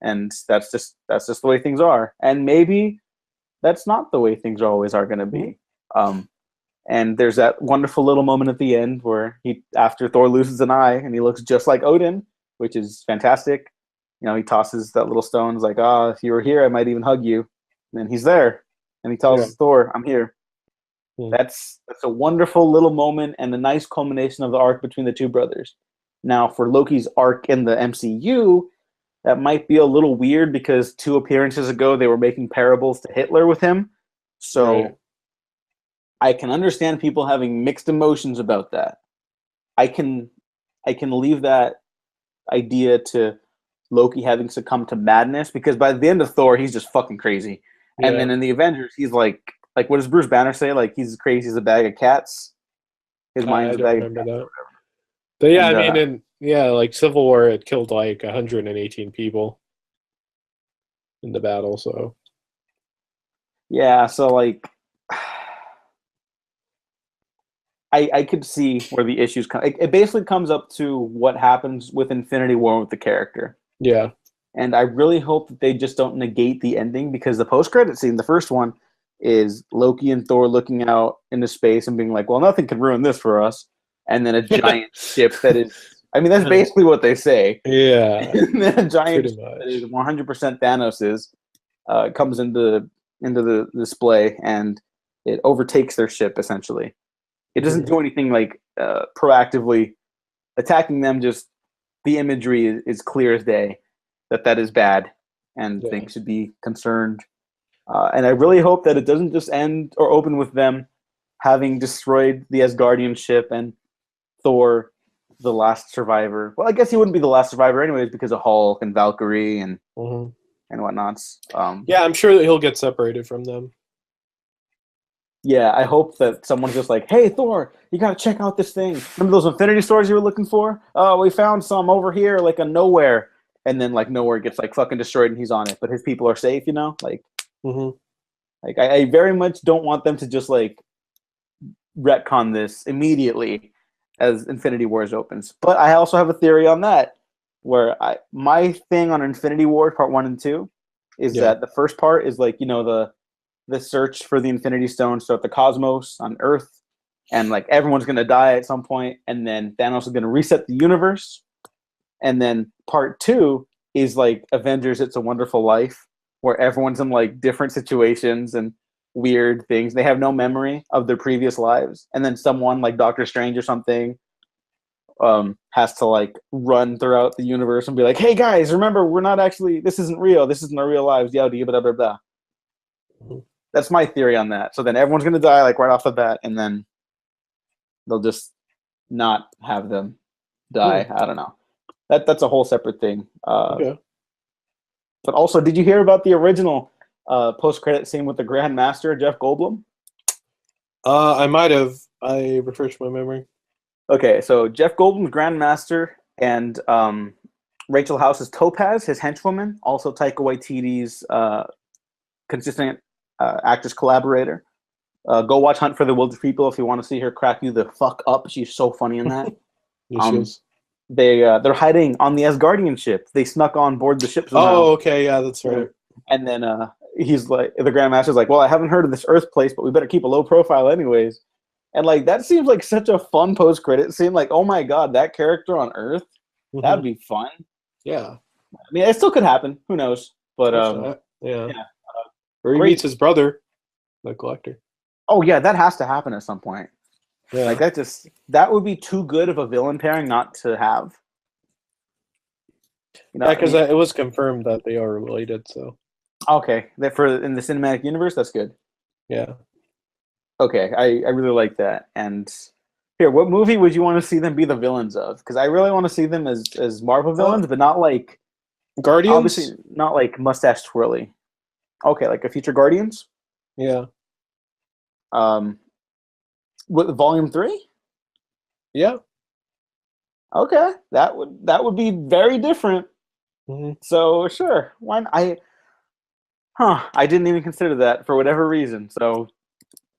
and that's just the way things are. And maybe that's not the way things always are going to Mhm. be. Um, and there's that wonderful little moment at the end where after Thor loses an eye, and he looks just like Odin, which is fantastic. He tosses that little stone. He's like, if you were here, I might even hug you. And then he's there, and he Yeah. tells Thor, I'm here. Mm. That's a wonderful little moment and a nice culmination of the arc between the two brothers. Now, for Loki's arc in the MCU, that might be a little weird because 2 appearances ago they were making parables to Hitler with him. Right. So I can understand people having mixed emotions about that. I can I can leave that idea to Loki having succumbed to madness because by the end of Thor he's just fucking crazy. And Yeah. then in the Avengers he's like what does Bruce Banner say? Like he's crazy as a bag of cats. His I mind's a don't bag of remember cats. that. But yeah, I And mean, like Civil War, it killed like 118 people in the battle. So yeah, so like I could see where the issues come. It basically comes up to what happens with Infinity War with the character. yeah, And I really hope that they just don't negate the ending because the post-credit scene, the first one, is Loki and Thor looking out into space and being like, "Well, nothing can ruin this for us." and then a giant ship that is. I mean, that's basically what they say. Yeah. And then a giant Pretty ship much. that is 100% Thanos's comes into the display, and it overtakes their ship essentially. It doesn't do anything like proactively attacking them. Just the imagery is clear as day that is bad, and things should be concerned. And I really hope that it doesn't just end or open with them having destroyed the Asgardian ship and Thor, the last survivor. Well, I guess he wouldn't be the last survivor anyways because of Hulk and Valkyrie and whatnots. Yeah, I'm sure that he'll get separated from them. Yeah, I hope that someone's just like, hey, Thor, you got to check out this thing. Remember those Infinity Stores you were looking for? Oh, we found some over here, like a nowhere. And then, like, nowhere gets, like, fucking destroyed and he's on it. But his people are safe, you know? Like, like I very much don't want them to just, like, retcon this immediately as Infinity Wars opens. But I also have a theory on that, where my thing on Infinity Wars Part 1 and 2 is that the first part is, like, you know, the search for the Infinity Stones throughout the cosmos on Earth, and like everyone's gonna die at some point, and then Thanos is gonna reset the universe. And then part 2 is like Avengers: It's a Wonderful Life, where everyone's in like different situations and weird things. They have no memory of their previous lives, and then someone like Doctor Strange or something has to like run throughout the universe and be like, "Hey guys, remember we're not actually. This isn't real. This isn't our real lives." Yeah, blah blah blah. That's my theory on that. So then everyone's gonna die like right off the bat, and then they'll just not have them die. I don't know. That's a whole separate thing. But also, did you hear about the original post-credit scene with the Grand Master Jeff Goldblum? I might have. I refreshed my memory. Okay, so Jeff Goldblum's Grand Master and Rachel House's Topaz, his henchwoman, also Taika Waititi's consistent actress collaborator. Go watch Hunt for the Wilder People if you want to see her crack you the fuck up. She's so funny in that. Yes, she is. They're hiding on the Asgardian ship. They snuck on board the ship somehow. Oh, okay, yeah, that's right. And then he's like, the Grandmaster's like, well, I haven't heard of this Earth place, but we better keep a low profile anyways. And like that seems like such a fun post-credit scene. Like, oh my god, that character on Earth, that'd be fun. Yeah, I mean, it still could happen. Who knows? But yeah. Or he meets his brother, the Collector. Oh yeah, that has to happen at some point. Yeah. Like that would be too good of a villain pairing not to have. You know, because it was confirmed that they are related. So okay, that for in the cinematic universe, that's good. Yeah. Okay, I really like that. And here, what movie would you want to see them be the villains of? Because I really want to see them as Marvel villains, but not like Guardians. Obviously, not like mustache twirly. Okay, like a future Guardians. Yeah. With Volume 3? Yeah. Okay, that would be very different. So sure, why not? I didn't even consider that for whatever reason. So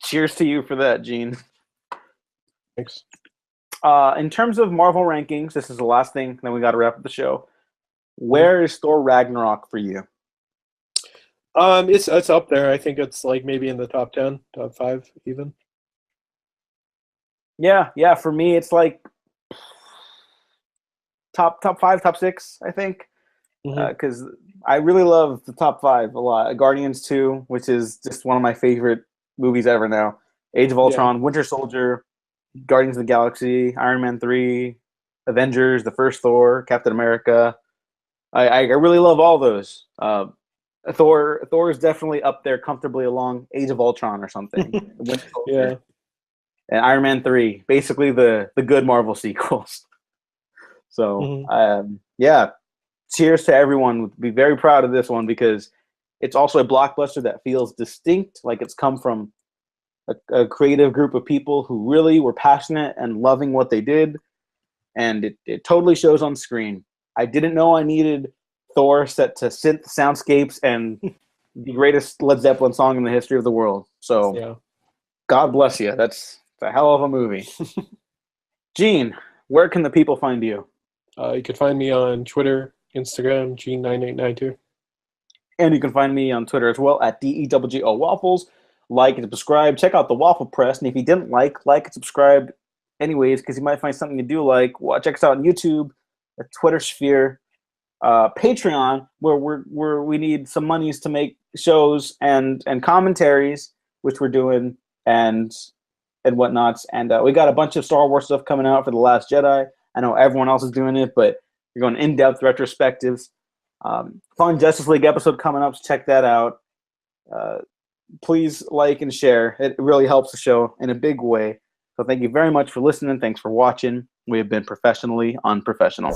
cheers to you for that, Gene. Thanks. In terms of Marvel rankings, this is the last thing, then we got to wrap up the show. Where is Thor Ragnarok for you? It's up there. I think it's like maybe in the top 10, top 5 even. Yeah. For me, it's like top 5, top 6. I think because I really love the top 5 a lot. Guardians 2, which is just one of my favorite movies ever now. Age of Ultron, Winter Soldier, Guardians of the Galaxy, Iron Man 3, Avengers, the first Thor, Captain America. I really love all those. Thor is definitely up there comfortably along Age of Ultron or something. Yeah. And Iron Man 3, basically the good Marvel sequels. So, yeah, cheers to everyone. Be very proud of this one because it's also a blockbuster that feels distinct, like it's come from a creative group of people who really were passionate and loving what they did, and it totally shows on screen. I didn't know I needed Thor set to synth soundscapes and the greatest Led Zeppelin song in the history of the world. So, God bless you. That's a hell of a movie. Gene, where can the people find you? You can find me on Twitter, Instagram, Gene9892. And you can find me on Twitter as well at DEWGO Waffles. Like and subscribe. Check out the Waffle Press. And if you didn't like and subscribe, anyways, because you might find something you do like. Check us out on YouTube, the Twitter sphere, Patreon, where we need some monies to make shows and commentaries, which we're doing, and whatnots. And we got a bunch of Star Wars stuff coming out for The Last Jedi. I know everyone else is doing it, but you're going in-depth retrospectives. Fun Justice League episode coming up, so check that out. Please like and share. It really helps the show in a big way. So thank you very much for listening. Thanks for watching. We have been professionally unprofessional.